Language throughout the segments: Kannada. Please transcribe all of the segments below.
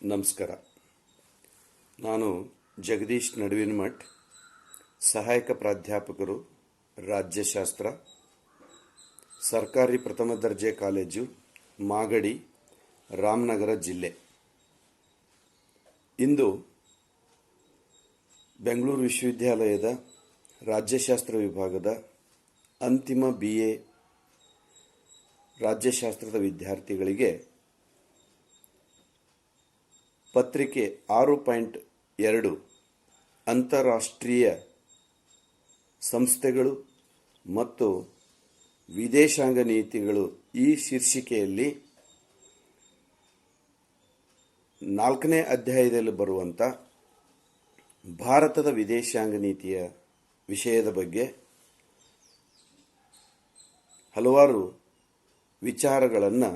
ನಮಸ್ಕಾರ. ನಾನು ಜಗದೀಶ್ ನಡುವಿನಮಠ್, ಸಹಾಯಕ ಪ್ರಾಧ್ಯಾಪಕರು, ರಾಜ್ಯಶಾಸ್ತ್ರ, ಸರ್ಕಾರಿ ಪ್ರಥಮ ದರ್ಜೆ ಕಾಲೇಜು, ಮಾಗಡಿ, ರಾಮನಗರ ಜಿಲ್ಲೆ. ಇಂದು ಬೆಂಗಳೂರು ವಿಶ್ವವಿದ್ಯಾಲಯದ ರಾಜ್ಯಶಾಸ್ತ್ರ ವಿಭಾಗದ ಅಂತಿಮ BA ರಾಜ್ಯಶಾಸ್ತ್ರದ ವಿದ್ಯಾರ್ಥಿಗಳಿಗೆ ಪತ್ರಿಕೆ 6.2 ಅಂತಾರಾಷ್ಟ್ರೀಯ ಸಂಸ್ಥೆಗಳು ಮತ್ತು ವಿದೇಶಾಂಗ ನೀತಿಗಳು ಈ ಶೀರ್ಷಿಕೆಯಲ್ಲಿ 4ನೇ ಅಧ್ಯಾಯದಲ್ಲಿ ಬರುವಂಥ ಭಾರತದ ವಿದೇಶಾಂಗ ನೀತಿಯ ವಿಷಯದ ಬಗ್ಗೆ ಹಲವಾರು ವಿಚಾರಗಳನ್ನು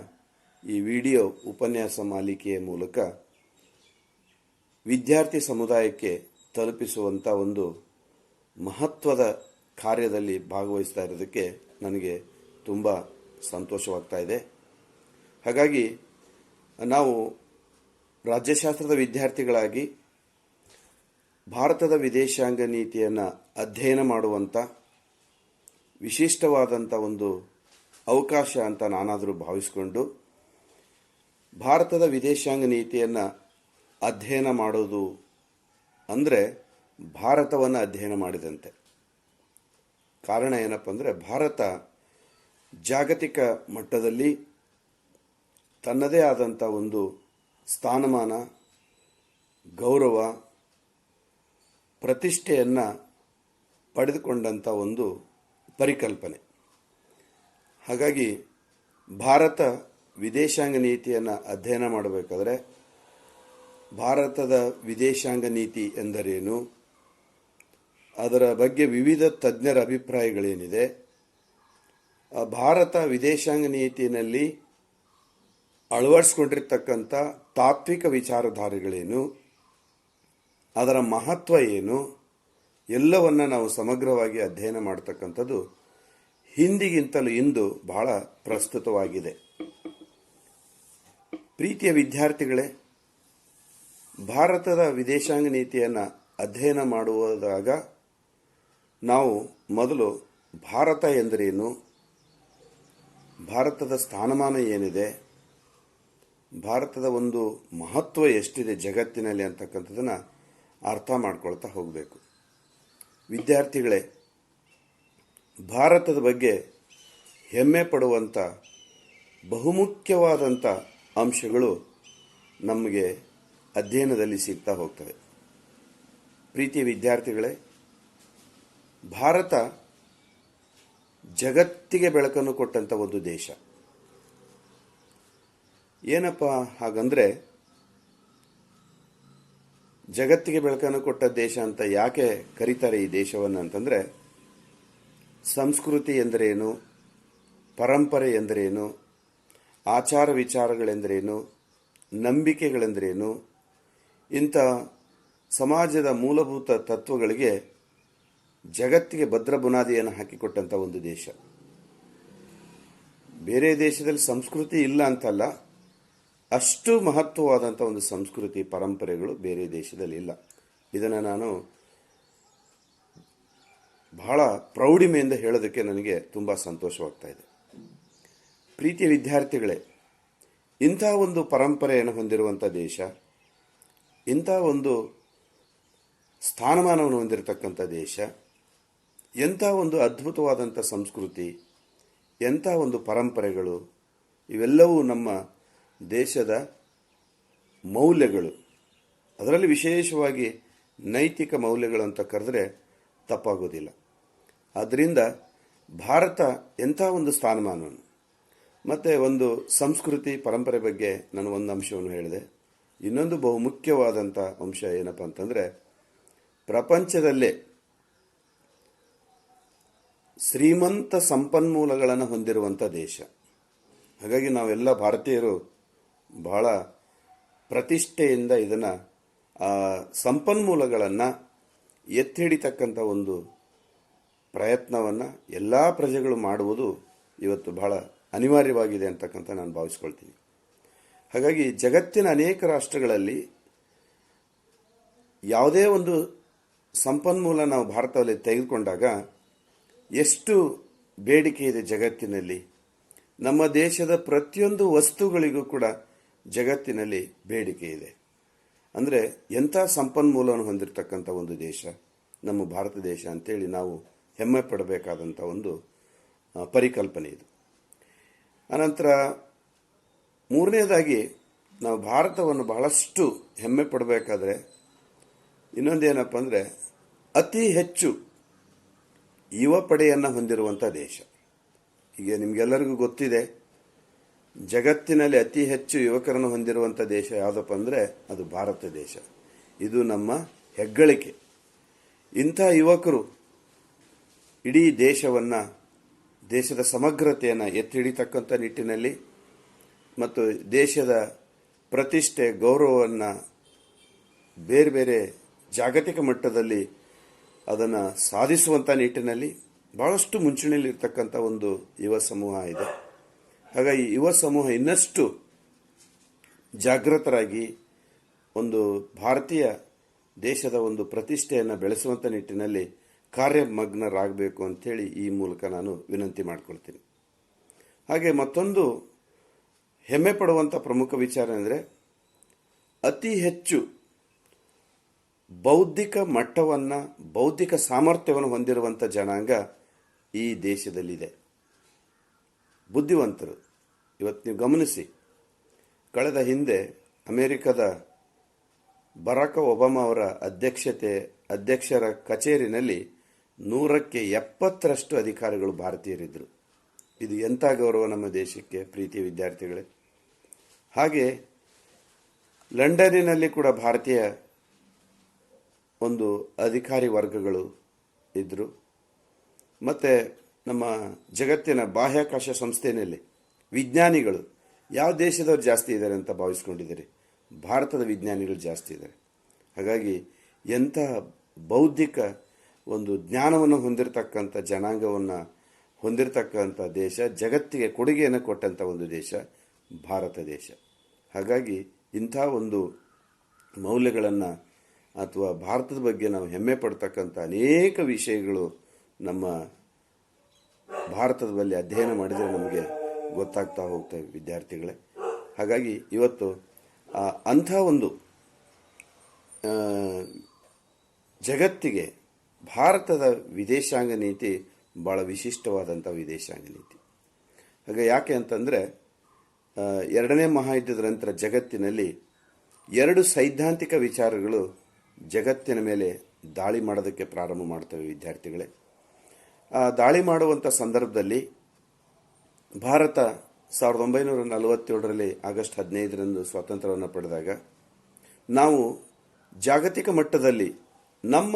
ಈ ವಿಡಿಯೋ ಉಪನ್ಯಾಸ ಮಾಲಿಕೆಯ ಮೂಲಕ ವಿದ್ಯಾರ್ಥಿ ಸಮುದಾಯಕ್ಕೆ ತಲುಪಿಸುವಂಥ ಒಂದು ಮಹತ್ವದ ಕಾರ್ಯದಲ್ಲಿ ಭಾಗವಹಿಸ್ತಾ ಇರೋದಕ್ಕೆ ನನಗೆ ತುಂಬ ಸಂತೋಷವಾಗ್ತಾ ಇದೆ. ಹಾಗಾಗಿ ನಾವು ರಾಜ್ಯಶಾಸ್ತ್ರದ ವಿದ್ಯಾರ್ಥಿಗಳಾಗಿ ಭಾರತದ ವಿದೇಶಾಂಗ ನೀತಿಯನ್ನು ಅಧ್ಯಯನ ಮಾಡುವಂಥ ವಿಶಿಷ್ಟವಾದಂಥ ಒಂದು ಅವಕಾಶ ಅಂತ ನಾನಾದರೂ ಭಾವಿಸಿಕೊಂಡು ಭಾರತದ ವಿದೇಶಾಂಗ ನೀತಿಯನ್ನು ಅಧ್ಯಯನ ಮಾಡೋದು ಅಂದರೆ ಭಾರತವನ್ನು ಅಧ್ಯಯನ ಮಾಡಿದಂತೆ. ಕಾರಣ ಏನಪ್ಪ ಅಂದರೆ ಭಾರತ ಜಾಗತಿಕ ಮಟ್ಟದಲ್ಲಿ ತನ್ನದೇ ಆದಂಥ ಒಂದು ಸ್ಥಾನಮಾನ, ಗೌರವ, ಪ್ರತಿಷ್ಠೆಯನ್ನು ಪಡೆದುಕೊಂಡಂಥ ಒಂದು ಪರಿಕಲ್ಪನೆ. ಹಾಗಾಗಿ ಭಾರತ ವಿದೇಶಾಂಗ ನೀತಿಯನ್ನು ಅಧ್ಯಯನ ಮಾಡಬೇಕಾದ್ರೆ ಭಾರತದ ವಿದೇಶಾಂಗ ನೀತಿ ಎಂದರೇನು, ಅದರ ಬಗ್ಗೆ ವಿವಿಧ ತಜ್ಞರ ಅಭಿಪ್ರಾಯಗಳೇನಿದೆ, ಭಾರತ ವಿದೇಶಾಂಗ ನೀತಿಯಲ್ಲಿ ಅಳವಡಿಸಿಕೊಂಡಿರ್ತಕ್ಕಂಥ ತಾತ್ವಿಕ ವಿಚಾರಧಾರೆಗಳೇನು, ಅದರ ಮಹತ್ವ ಏನು, ಎಲ್ಲವನ್ನು ನಾವು ಸಮಗ್ರವಾಗಿ ಅಧ್ಯಯನ ಮಾಡತಕ್ಕಂಥದ್ದು ಹಿಂದಿಗಿಂತಲೂ ಇಂದು ಬಹಳ ಪ್ರಸ್ತುತವಾಗಿದೆ. ಪ್ರೀತಿಯ ವಿದ್ಯಾರ್ಥಿಗಳೇ, ಭಾರತದ ವಿದೇಶಾಂಗ ನೀತಿಯನ್ನು ಅಧ್ಯಯನ ಮಾಡುವುದಾಗ ನಾವು ಮೊದಲು ಭಾರತ ಎಂದರೇನು, ಭಾರತದ ಸ್ಥಾನಮಾನ ಏನಿದೆ, ಭಾರತದ ಒಂದು ಮಹತ್ವ ಎಷ್ಟಿದೆ ಜಗತ್ತಿನಲ್ಲಿ ಅಂತಕ್ಕಂಥದ್ದನ್ನು ಅರ್ಥ ಮಾಡ್ಕೊಳ್ತಾ ಹೋಗಬೇಕು. ವಿದ್ಯಾರ್ಥಿಗಳೇ, ಭಾರತದ ಬಗ್ಗೆ ಹೆಮ್ಮೆ ಪಡುವಂಥ ಬಹುಮುಖ್ಯವಾದಂಥ ಅಂಶಗಳು ನಮಗೆ ಅಧ್ಯಯನದಲ್ಲಿ ಸಿಗ್ತಾ ಹೋಗ್ತವೆ. ಪ್ರೀತಿಯ ವಿದ್ಯಾರ್ಥಿಗಳೇ, ಭಾರತ ಜಗತ್ತಿಗೆ ಬೆಳಕನ್ನು ಕೊಟ್ಟಂಥ ಒಂದು ದೇಶ. ಏನಪ್ಪ ಹಾಗಂದ್ರೆ ಜಗತ್ತಿಗೆ ಬೆಳಕನ್ನು ಕೊಟ್ಟ ದೇಶ ಅಂತ ಯಾಕೆ ಕರೀತಾರೆ ಈ ದೇಶವನ್ನು ಅಂತಂದರೆ, ಸಂಸ್ಕೃತಿ ಎಂದರೇನು, ಪರಂಪರೆ ಎಂದರೇನು, ಆಚಾರ ವಿಚಾರಗಳೆಂದರೇನು, ನಂಬಿಕೆಗಳೆಂದರೇನು, ಇಂಥ ಸಮಾಜದ ಮೂಲಭೂತ ತತ್ವಗಳಿಗೆ ಜಗತ್ತಿಗೆ ಭದ್ರ ಬುನಾದಿಯನ್ನು ಹಾಕಿಕೊಟ್ಟಂಥ ಒಂದು ದೇಶ. ಬೇರೆ ದೇಶದಲ್ಲಿ ಸಂಸ್ಕೃತಿ ಇಲ್ಲ ಅಂತಲ್ಲ, ಅಷ್ಟು ಮಹತ್ವವಾದಂಥ ಒಂದು ಸಂಸ್ಕೃತಿ ಪರಂಪರೆಗಳು ಬೇರೆ ದೇಶದಲ್ಲಿ ಇಲ್ಲ. ಇದನ್ನು ನಾನು ಬಹಳ ಪ್ರೌಢಿಮೆಯಿಂದ ಹೇಳೋದಕ್ಕೆ ನನಗೆ ತುಂಬ ಸಂತೋಷವಾಗ್ತಾ ಇದೆ. ಪ್ರೀತಿಯ ವಿದ್ಯಾರ್ಥಿಗಳೇ, ಇಂಥ ಒಂದು ಪರಂಪರೆಯನ್ನು ಹೊಂದಿರುವಂಥ ದೇಶ, ಇಂಥ ಒಂದು ಸ್ಥಾನಮಾನವನ್ನು ಹೊಂದಿರತಕ್ಕಂಥ ದೇಶ, ಎಂಥ ಒಂದು ಅದ್ಭುತವಾದಂಥ ಸಂಸ್ಕೃತಿ, ಎಂಥ ಒಂದು ಪರಂಪರೆಗಳು, ಇವೆಲ್ಲವೂ ನಮ್ಮ ದೇಶದ ಮೌಲ್ಯಗಳು. ಅದರಲ್ಲಿ ವಿಶೇಷವಾಗಿ ನೈತಿಕ ಮೌಲ್ಯಗಳು ಅಂತ ಕರೆದ್ರೆ ತಪ್ಪಾಗೋದಿಲ್ಲ. ಆದ್ದರಿಂದ ಭಾರತ ಎಂಥ ಒಂದು ಸ್ಥಾನಮಾನವನ್ನು ಮತ್ತು ಒಂದು ಸಂಸ್ಕೃತಿ ಪರಂಪರೆ ಬಗ್ಗೆ ನಾನು ಒಂದು ಅಂಶವನ್ನು ಹೇಳಿದೆ. ಇನ್ನೊಂದು ಬಹುಮುಖ್ಯವಾದಂಥ ಅಂಶ ಏನಪ್ಪ ಅಂತಂದರೆ, ಪ್ರಪಂಚದಲ್ಲೇ ಶ್ರೀಮಂತ ಸಂಪನ್ಮೂಲಗಳನ್ನು ಹೊಂದಿರುವಂಥ ದೇಶ. ಹಾಗಾಗಿ ನಾವೆಲ್ಲ ಭಾರತೀಯರು ಬಹಳ ಪ್ರತಿಷ್ಠೆಯಿಂದ ಇದನ್ನು ಸಂಪನ್ಮೂಲಗಳನ್ನು ಎತ್ತಿ ಹಿಡಿತಕ್ಕಂಥ ಒಂದು ಪ್ರಯತ್ನವನ್ನು ಎಲ್ಲ ಪ್ರಜೆಗಳು ಮಾಡುವುದು ಇವತ್ತು ಬಹಳ ಅನಿವಾರ್ಯವಾಗಿದೆ ಅಂತಕ್ಕಂಥ ನಾನು ಭಾವಿಸ್ಕೊಳ್ತೀನಿ. ಹಾಗಾಗಿ ಜಗತ್ತಿನ ಅನೇಕ ರಾಷ್ಟ್ರಗಳಲ್ಲಿ ಯಾವುದೇ ಒಂದು ಸಂಪನ್ಮೂಲ ನಾವು ಭಾರತದಲ್ಲಿ ತೆಗೆದುಕೊಂಡಾಗ ಎಷ್ಟು ಬೇಡಿಕೆ ಇದೆ ಜಗತ್ತಿನಲ್ಲಿ. ನಮ್ಮ ದೇಶದ ಪ್ರತಿಯೊಂದು ವಸ್ತುಗಳಿಗೂ ಕೂಡ ಜಗತ್ತಿನಲ್ಲಿ ಬೇಡಿಕೆ ಇದೆ. ಅಂದರೆ ಎಂಥ ಸಂಪನ್ಮೂಲವನ್ನು ಹೊಂದಿರತಕ್ಕಂಥ ಒಂದು ದೇಶ ನಮ್ಮ ಭಾರತ ದೇಶ ಅಂತೇಳಿ ನಾವು ಹೆಮ್ಮೆ ಪಡಬೇಕಾದಂಥ ಒಂದು ಪರಿಕಲ್ಪನೆ ಇದು. ಅನಂತರ ಮೂರನೇದಾಗಿ ನಾವು ಭಾರತವನ್ನು ಬಹಳಷ್ಟು ಹೆಮ್ಮೆ ಪಡಬೇಕಾದ್ರೆ ಇನ್ನೊಂದೇನಪ್ಪ ಅಂದರೆ ಅತಿ ಹೆಚ್ಚು ಯುವ ಪಡೆಯನ್ನು ಹೊಂದಿರುವಂಥ ದೇಶ. ಈಗ ನಿಮಗೆಲ್ಲರಿಗೂ ಗೊತ್ತಿದೆ, ಜಗತ್ತಿನಲ್ಲಿ ಅತಿ ಹೆಚ್ಚು ಯುವಕರನ್ನು ಹೊಂದಿರುವಂಥ ದೇಶ ಯಾವುದಪ್ಪ ಅಂದರೆ ಅದು ಭಾರತ ದೇಶ. ಇದು ನಮ್ಮ ಹೆಗ್ಗಳಿಕೆ. ಇಂಥ ಯುವಕರು ಇಡೀ ದೇಶದ ಸಮಗ್ರತೆಯನ್ನು ಎತ್ತಿ ಹಿಡಿತಕ್ಕಂಥ ನಿಟ್ಟಿನಲ್ಲಿ ಮತ್ತು ದೇಶದ ಪ್ರತಿಷ್ಠೆ ಗೌರವವನ್ನು ಬೇರೆ ಬೇರೆ ಜಾಗತಿಕ ಮಟ್ಟದಲ್ಲಿ ಅದನ್ನು ಸಾಧಿಸುವಂಥ ನಿಟ್ಟಿನಲ್ಲಿ ಬಹಳಷ್ಟು ಮುಂಚೂಣಿಯಲ್ಲಿರ್ತಕ್ಕಂಥ ಒಂದು ಯುವ ಸಮೂಹ ಇದೆ. ಹಾಗಾಗಿ ಯುವ ಸಮೂಹ ಇನ್ನಷ್ಟು ಜಾಗೃತರಾಗಿ ಒಂದು ಭಾರತೀಯ ದೇಶದ ಒಂದು ಪ್ರತಿಷ್ಠೆಯನ್ನು ಬೆಳೆಸುವಂಥ ನಿಟ್ಟಿನಲ್ಲಿ ಕಾರ್ಯಮಗ್ನರಾಗಬೇಕು ಅಂಥೇಳಿ ಈ ಮೂಲಕ ನಾನು ವಿನಂತಿ ಮಾಡಿಕೊಳ್ತೀನಿ. ಹಾಗೆ ಮತ್ತೊಂದು ಹೆಮ್ಮೆ ಪಡುವಂಥ ಪ್ರಮುಖ ವಿಚಾರ ಅಂದರೆ ಅತಿ ಹೆಚ್ಚು ಬೌದ್ಧಿಕ ಮಟ್ಟವನ್ನು, ಬೌದ್ಧಿಕ ಸಾಮರ್ಥ್ಯವನ್ನು ಹೊಂದಿರುವಂಥ ಜನಾಂಗ ಈ ದೇಶದಲ್ಲಿದೆ. ಬುದ್ಧಿವಂತರು. ಇವತ್ತು ನೀವು ಗಮನಿಸಿ, ಕಳೆದ ಹಿಂದೆ ಅಮೆರಿಕದ ಬರಾಕ್ ಒಬಾಮಾ ಅವರ ಅಧ್ಯಕ್ಷರ ಕಚೇರಿನಲ್ಲಿ 100ಕ್ಕೆ 70ರಷ್ಟು ಅಧಿಕಾರಿಗಳು ಭಾರತೀಯರಿದ್ದರು. ಇದು ಎಂಥ ಗೌರವ ನಮ್ಮ ದೇಶಕ್ಕೆ, ಪ್ರೀತಿಯ ವಿದ್ಯಾರ್ಥಿಗಳೇ. ಹಾಗೆ ಲಂಡನ್ನಿನಲ್ಲಿ ಕೂಡ ಭಾರತೀಯ ಒಂದು ಅಧಿಕಾರಿ ವರ್ಗಗಳು ಇದ್ದರು. ಮತ್ತು ನಮ್ಮ ಜಗತ್ತಿನ ಬಾಹ್ಯಾಕಾಶ ಸಂಸ್ಥೆಯಲ್ಲಿ ವಿಜ್ಞಾನಿಗಳು ಯಾವ ದೇಶದವ್ರು ಜಾಸ್ತಿ ಇದ್ದಾರೆ ಅಂತ ಭಾವಿಸ್ಕೊಂಡಿದ್ದೀರಿ? ಭಾರತದ ವಿಜ್ಞಾನಿಗಳು ಜಾಸ್ತಿ ಇದ್ದಾರೆ. ಹಾಗಾಗಿ ಎಂತಹ ಬೌದ್ಧಿಕ ಒಂದು ಜ್ಞಾನವನ್ನು ಹೊಂದಿರತಕ್ಕಂಥ ಜನಾಂಗವನ್ನು ಹೊಂದಿರತಕ್ಕಂಥ ದೇಶ, ಜಗತ್ತಿಗೆ ಕೊಡುಗೆಯನ್ನು ಕೊಟ್ಟಂಥ ಒಂದು ದೇಶ ಭಾರತ ದೇಶ. ಹಾಗಾಗಿ ಇಂಥ ಒಂದು ಮೌಲ್ಯಗಳನ್ನು ಅಥವಾ ಭಾರತದ ಬಗ್ಗೆ ನಾವು ಹೆಮ್ಮೆ ಪಡ್ತಕ್ಕಂಥ ಅನೇಕ ವಿಷಯಗಳು ನಮ್ಮ ಭಾರತದ ಬಗ್ಗೆ ಅಧ್ಯಯನ ಮಾಡಿದರೆ ನಮಗೆ ಗೊತ್ತಾಗ್ತಾ ಹೋಗ್ತವೆ ವಿದ್ಯಾರ್ಥಿಗಳೇ. ಹಾಗಾಗಿ ಇವತ್ತು ಅಂಥ ಒಂದು ಜಗತ್ತಿಗೆ ಭಾರತದ ವಿದೇಶಾಂಗ ನೀತಿ ಭಾಳ ವಿಶಿಷ್ಟವಾದಂಥ ವಿದೇಶಾಂಗ ನೀತಿ. ಹಾಗೆ ಯಾಕೆ ಅಂತಂದರೆ ಎರಡನೇ ಮಹಾಯುದ್ಧದ ನಂತರ ಜಗತ್ತಿನಲ್ಲಿ 2 ಸೈದ್ಧಾಂತಿಕ ವಿಚಾರಗಳು ಜಗತ್ತಿನ ಮೇಲೆ ದಾಳಿ ಮಾಡೋದಕ್ಕೆ ಪ್ರಾರಂಭ ಮಾಡ್ತವೆ ವಿದ್ಯಾರ್ಥಿಗಳೇ. ಆ ದಾಳಿ ಮಾಡುವಂಥ ಸಂದರ್ಭದಲ್ಲಿ ಭಾರತ 1947ರಲ್ಲಿ ಆಗಸ್ಟ್ 15ರಂದು ಸ್ವಾತಂತ್ರ್ಯವನ್ನು ಪಡೆದಾಗ ನಾವು ಜಾಗತಿಕ ಮಟ್ಟದಲ್ಲಿ ನಮ್ಮ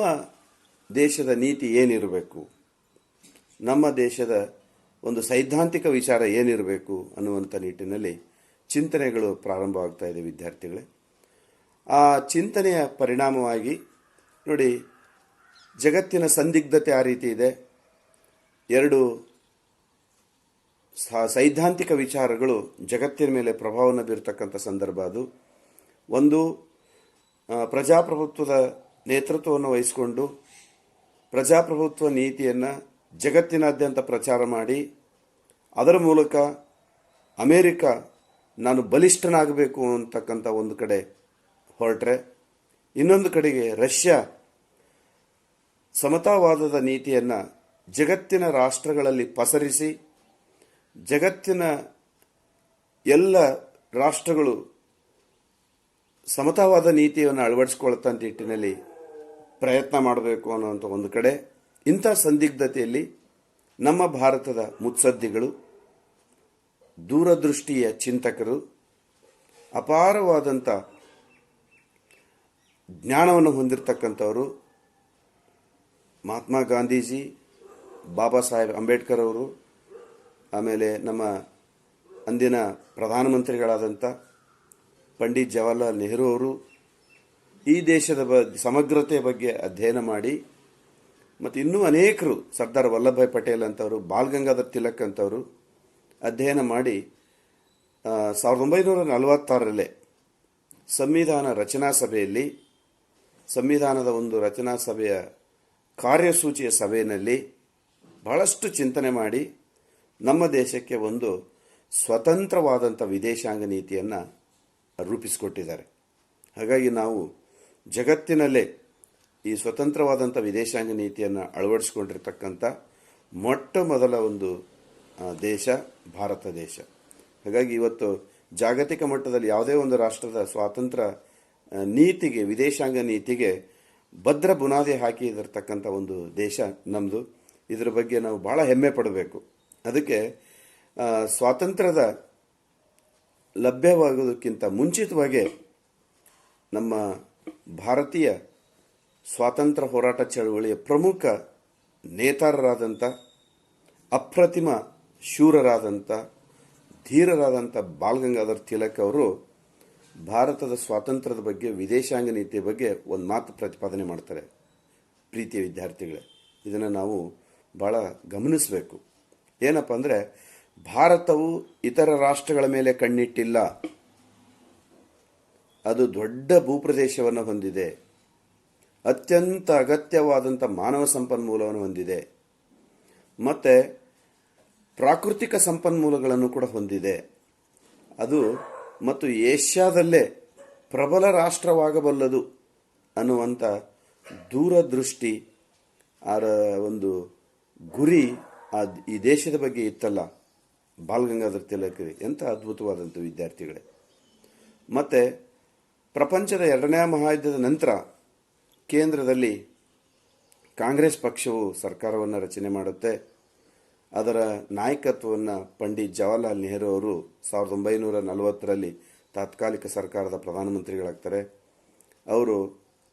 ದೇಶದ ನೀತಿ ಏನಿರಬೇಕು, ನಮ್ಮ ದೇಶದ ಒಂದು ಸೈದ್ಧಾಂತಿಕ ವಿಚಾರ ಏನಿರಬೇಕು ಅನ್ನುವಂಥ ನಿಟ್ಟಿನಲ್ಲಿ ಚಿಂತನೆಗಳು ಪ್ರಾರಂಭವಾಗ್ತಾ ಇದೆ ವಿದ್ಯಾರ್ಥಿಗಳೇ. ಆ ಚಿಂತನೆಯ ಪರಿಣಾಮವಾಗಿ ನೋಡಿ, ಜಗತ್ತಿನ ಸಂದಿಗ್ಧತೆ ಆ ರೀತಿ ಇದೆ. 2 ಸೈದ್ಧಾಂತಿಕ ವಿಚಾರಗಳು ಜಗತ್ತಿನ ಮೇಲೆ ಪ್ರಭಾವವನ್ನು ಬೀರ್ತಕ್ಕಂಥ ಸಂದರ್ಭ ಅದು. ಒಂದು, ಪ್ರಜಾಪ್ರಭುತ್ವದ ನೇತೃತ್ವವನ್ನು ವಹಿಸಿಕೊಂಡು ಪ್ರಜಾಪ್ರಭುತ್ವ ನೀತಿಯನ್ನು ಜಗತ್ತಿನಾದ್ಯಂತ ಪ್ರಚಾರ ಮಾಡಿ ಅದರ ಮೂಲಕ ಅಮೇರಿಕ ನಾನು ಬಲಿಷ್ಠನಾಗಬೇಕು ಅಂತಕ್ಕಂಥ ಒಂದು ಕಡೆ ಹೊರಟ್ರೆ, ಇನ್ನೊಂದು ಕಡೆಗೆ ರಷ್ಯಾ ಸಮತಾವಾದದ ನೀತಿಯನ್ನು ಜಗತ್ತಿನ ರಾಷ್ಟ್ರಗಳಲ್ಲಿ ಪಸರಿಸಿ ಜಗತ್ತಿನ ಎಲ್ಲ ರಾಷ್ಟ್ರಗಳು ಸಮತಾವಾದ ನೀತಿಯನ್ನು ಅಳವಡಿಸಿಕೊಳ್ತಾ ನಿಟ್ಟಿನಲ್ಲಿ ಪ್ರಯತ್ನ ಮಾಡಬೇಕು ಅನ್ನುವಂಥ ಒಂದು ಕಡೆ. ಇಂಥ ಸಂದಿಗ್ಧತೆಯಲ್ಲಿ ನಮ್ಮ ಭಾರತದ ಮುತ್ಸದ್ದಿಗಳು, ದೂರದೃಷ್ಟಿಯ ಚಿಂತಕರು, ಅಪಾರವಾದಂಥ ಜ್ಞಾನವನ್ನು ಹೊಂದಿರತಕ್ಕಂಥವರು ಮಹಾತ್ಮ ಗಾಂಧೀಜಿ, ಬಾಬಾ ಸಾಹೇಬ್ ಅಂಬೇಡ್ಕರ್ ಅವರು, ಆಮೇಲೆ ನಮ್ಮ ಅಂದಿನ ಪ್ರಧಾನಮಂತ್ರಿಗಳಾದಂಥ ಪಂಡಿತ್ ಜವಾಹರ್ಲಾಲ್ ನೆಹರು ಅವರು ಈ ದೇಶದ ಸಮಗ್ರತೆಯ ಬಗ್ಗೆ ಅಧ್ಯಯನ ಮಾಡಿ, ಮತ್ತು ಇನ್ನೂ ಅನೇಕರು, ಸರ್ದಾರ್ ವಲ್ಲಭಭಾಯ್ ಪಟೇಲ್ ಅಂತವರು, ಬಾಲ್ ಗಂಗಾಧರ್ ತಿಲಕ್ ಅಂತವರು ಅಧ್ಯಯನ ಮಾಡಿ 1946ರಲ್ಲೇ ಸಂವಿಧಾನ ರಚನಾ ಸಭೆಯಲ್ಲಿ ಸಂವಿಧಾನದ ಒಂದು ರಚನಾ ಸಭೆಯ ಕಾರ್ಯಸೂಚಿಯ ಸಭೆಯಲ್ಲಿ ಬಹಳಷ್ಟು ಚಿಂತನೆ ಮಾಡಿ ನಮ್ಮ ದೇಶಕ್ಕೆ ಒಂದು ಸ್ವತಂತ್ರವಾದಂಥ ವಿದೇಶಾಂಗ ನೀತಿಯನ್ನು ರೂಪಿಸಿಕೊಟ್ಟಿದ್ದಾರೆ. ಹಾಗಾಗಿ ನಾವು ಜಗತ್ತಿನಲ್ಲೇ ಈ ಸ್ವತಂತ್ರವಾದಂಥ ವಿದೇಶಾಂಗ ನೀತಿಯನ್ನು ಅಳವಡಿಸಿಕೊಂಡಿರ್ತಕ್ಕಂಥ ಮೊಟ್ಟ ಮೊದಲ ಒಂದು ದೇಶ ಭಾರತ ದೇಶ. ಹಾಗಾಗಿ ಇವತ್ತು ಜಾಗತಿಕ ಮಟ್ಟದಲ್ಲಿ ಯಾವುದೇ ಒಂದು ರಾಷ್ಟ್ರದ ಸ್ವಾತಂತ್ರ್ಯ ನೀತಿಗೆ, ವಿದೇಶಾಂಗ ನೀತಿಗೆ ಭದ್ರ ಬುನಾದಿ ಹಾಕಿದಿರ್ತಕ್ಕಂಥ ಒಂದು ದೇಶ ನಮ್ಮದು. ಇದರ ಬಗ್ಗೆ ನಾವು ಭಾಳ ಹೆಮ್ಮೆ ಪಡಬೇಕು. ಅದಕ್ಕೆ ಸ್ವಾತಂತ್ರ್ಯದ ಲಭ್ಯವಾಗೋದಕ್ಕಿಂತ ಮುಂಚಿತವಾಗಿ ನಮ್ಮ ಭಾರತೀಯ ಸ್ವಾತಂತ್ರ್ಯ ಹೋರಾಟ ಚಳವಳಿಯ ಪ್ರಮುಖ ನೇತಾರರಾದಂಥ, ಅಪ್ರತಿಮ ಶೂರರಾದಂಥ, ಧೀರರಾದಂಥ ಬಾಲ್ ಗಂಗಾಧರ್ ತಿಲಕ್ ಅವರು ಭಾರತದ ಸ್ವಾತಂತ್ರ್ಯದ ಬಗ್ಗೆ, ವಿದೇಶಾಂಗ ನೀತಿಯ ಬಗ್ಗೆ ಒಂದು ಮಾತು ಪ್ರತಿಪಾದನೆ ಮಾಡ್ತಾರೆ. ಪ್ರೀತಿಯ ವಿದ್ಯಾರ್ಥಿಗಳೇ, ಇದನ್ನು ನಾವು ಭಾಳ ಗಮನಿಸಬೇಕು. ಏನಪ್ಪ ಅಂದರೆ, ಭಾರತವು ಇತರ ರಾಷ್ಟ್ರಗಳ ಮೇಲೆ ಕಣ್ಣಿಟ್ಟಿಲ್ಲ. ಅದು ದೊಡ್ಡ ಭೂಪ್ರದೇಶವನ್ನು ಹೊಂದಿದೆ, ಅತ್ಯಂತ ಅಗತ್ಯವಾದಂಥ ಮಾನವ ಸಂಪನ್ಮೂಲವನ್ನು ಹೊಂದಿದೆ, ಮತ್ತು ಪ್ರಾಕೃತಿಕ ಸಂಪನ್ಮೂಲಗಳನ್ನು ಕೂಡ ಹೊಂದಿದೆ. ಅದು ಮತ್ತು ಏಷ್ಯಾದಲ್ಲೇ ಪ್ರಬಲ ರಾಷ್ಟ್ರವಾಗಬಲ್ಲದು ಅನ್ನುವಂಥ ದೂರದೃಷ್ಟಿ, ಒಂದು ಗುರಿ ಈ ದೇಶದ ಬಗ್ಗೆ ಇತ್ತಲ್ಲ ಬಾಲ್ ಗಂಗಾಧರ್ ತಿಲಕ್. ಎಂಥ ಅದ್ಭುತವಾದಂಥ ವಿದ್ಯಾರ್ಥಿಗಳೇ. ಮತ್ತು ಪ್ರಪಂಚದ 2ನೇ ಮಹಾಯುದ್ಧದ ನಂತರ ಕೇಂದ್ರದಲ್ಲಿ ಕಾಂಗ್ರೆಸ್ ಪಕ್ಷವು ಸರ್ಕಾರವನ್ನು ರಚನೆ ಮಾಡುತ್ತೆ. ಅದರ ನಾಯಕತ್ವವನ್ನು ಪಂಡಿತ್ ಜವಾಹರ್ಲಾಲ್ ನೆಹರು ಅವರು 1940ರಲ್ಲಿ ತಾತ್ಕಾಲಿಕ ಸರ್ಕಾರದ ಪ್ರಧಾನಮಂತ್ರಿಗಳಾಗ್ತಾರೆ. ಅವರು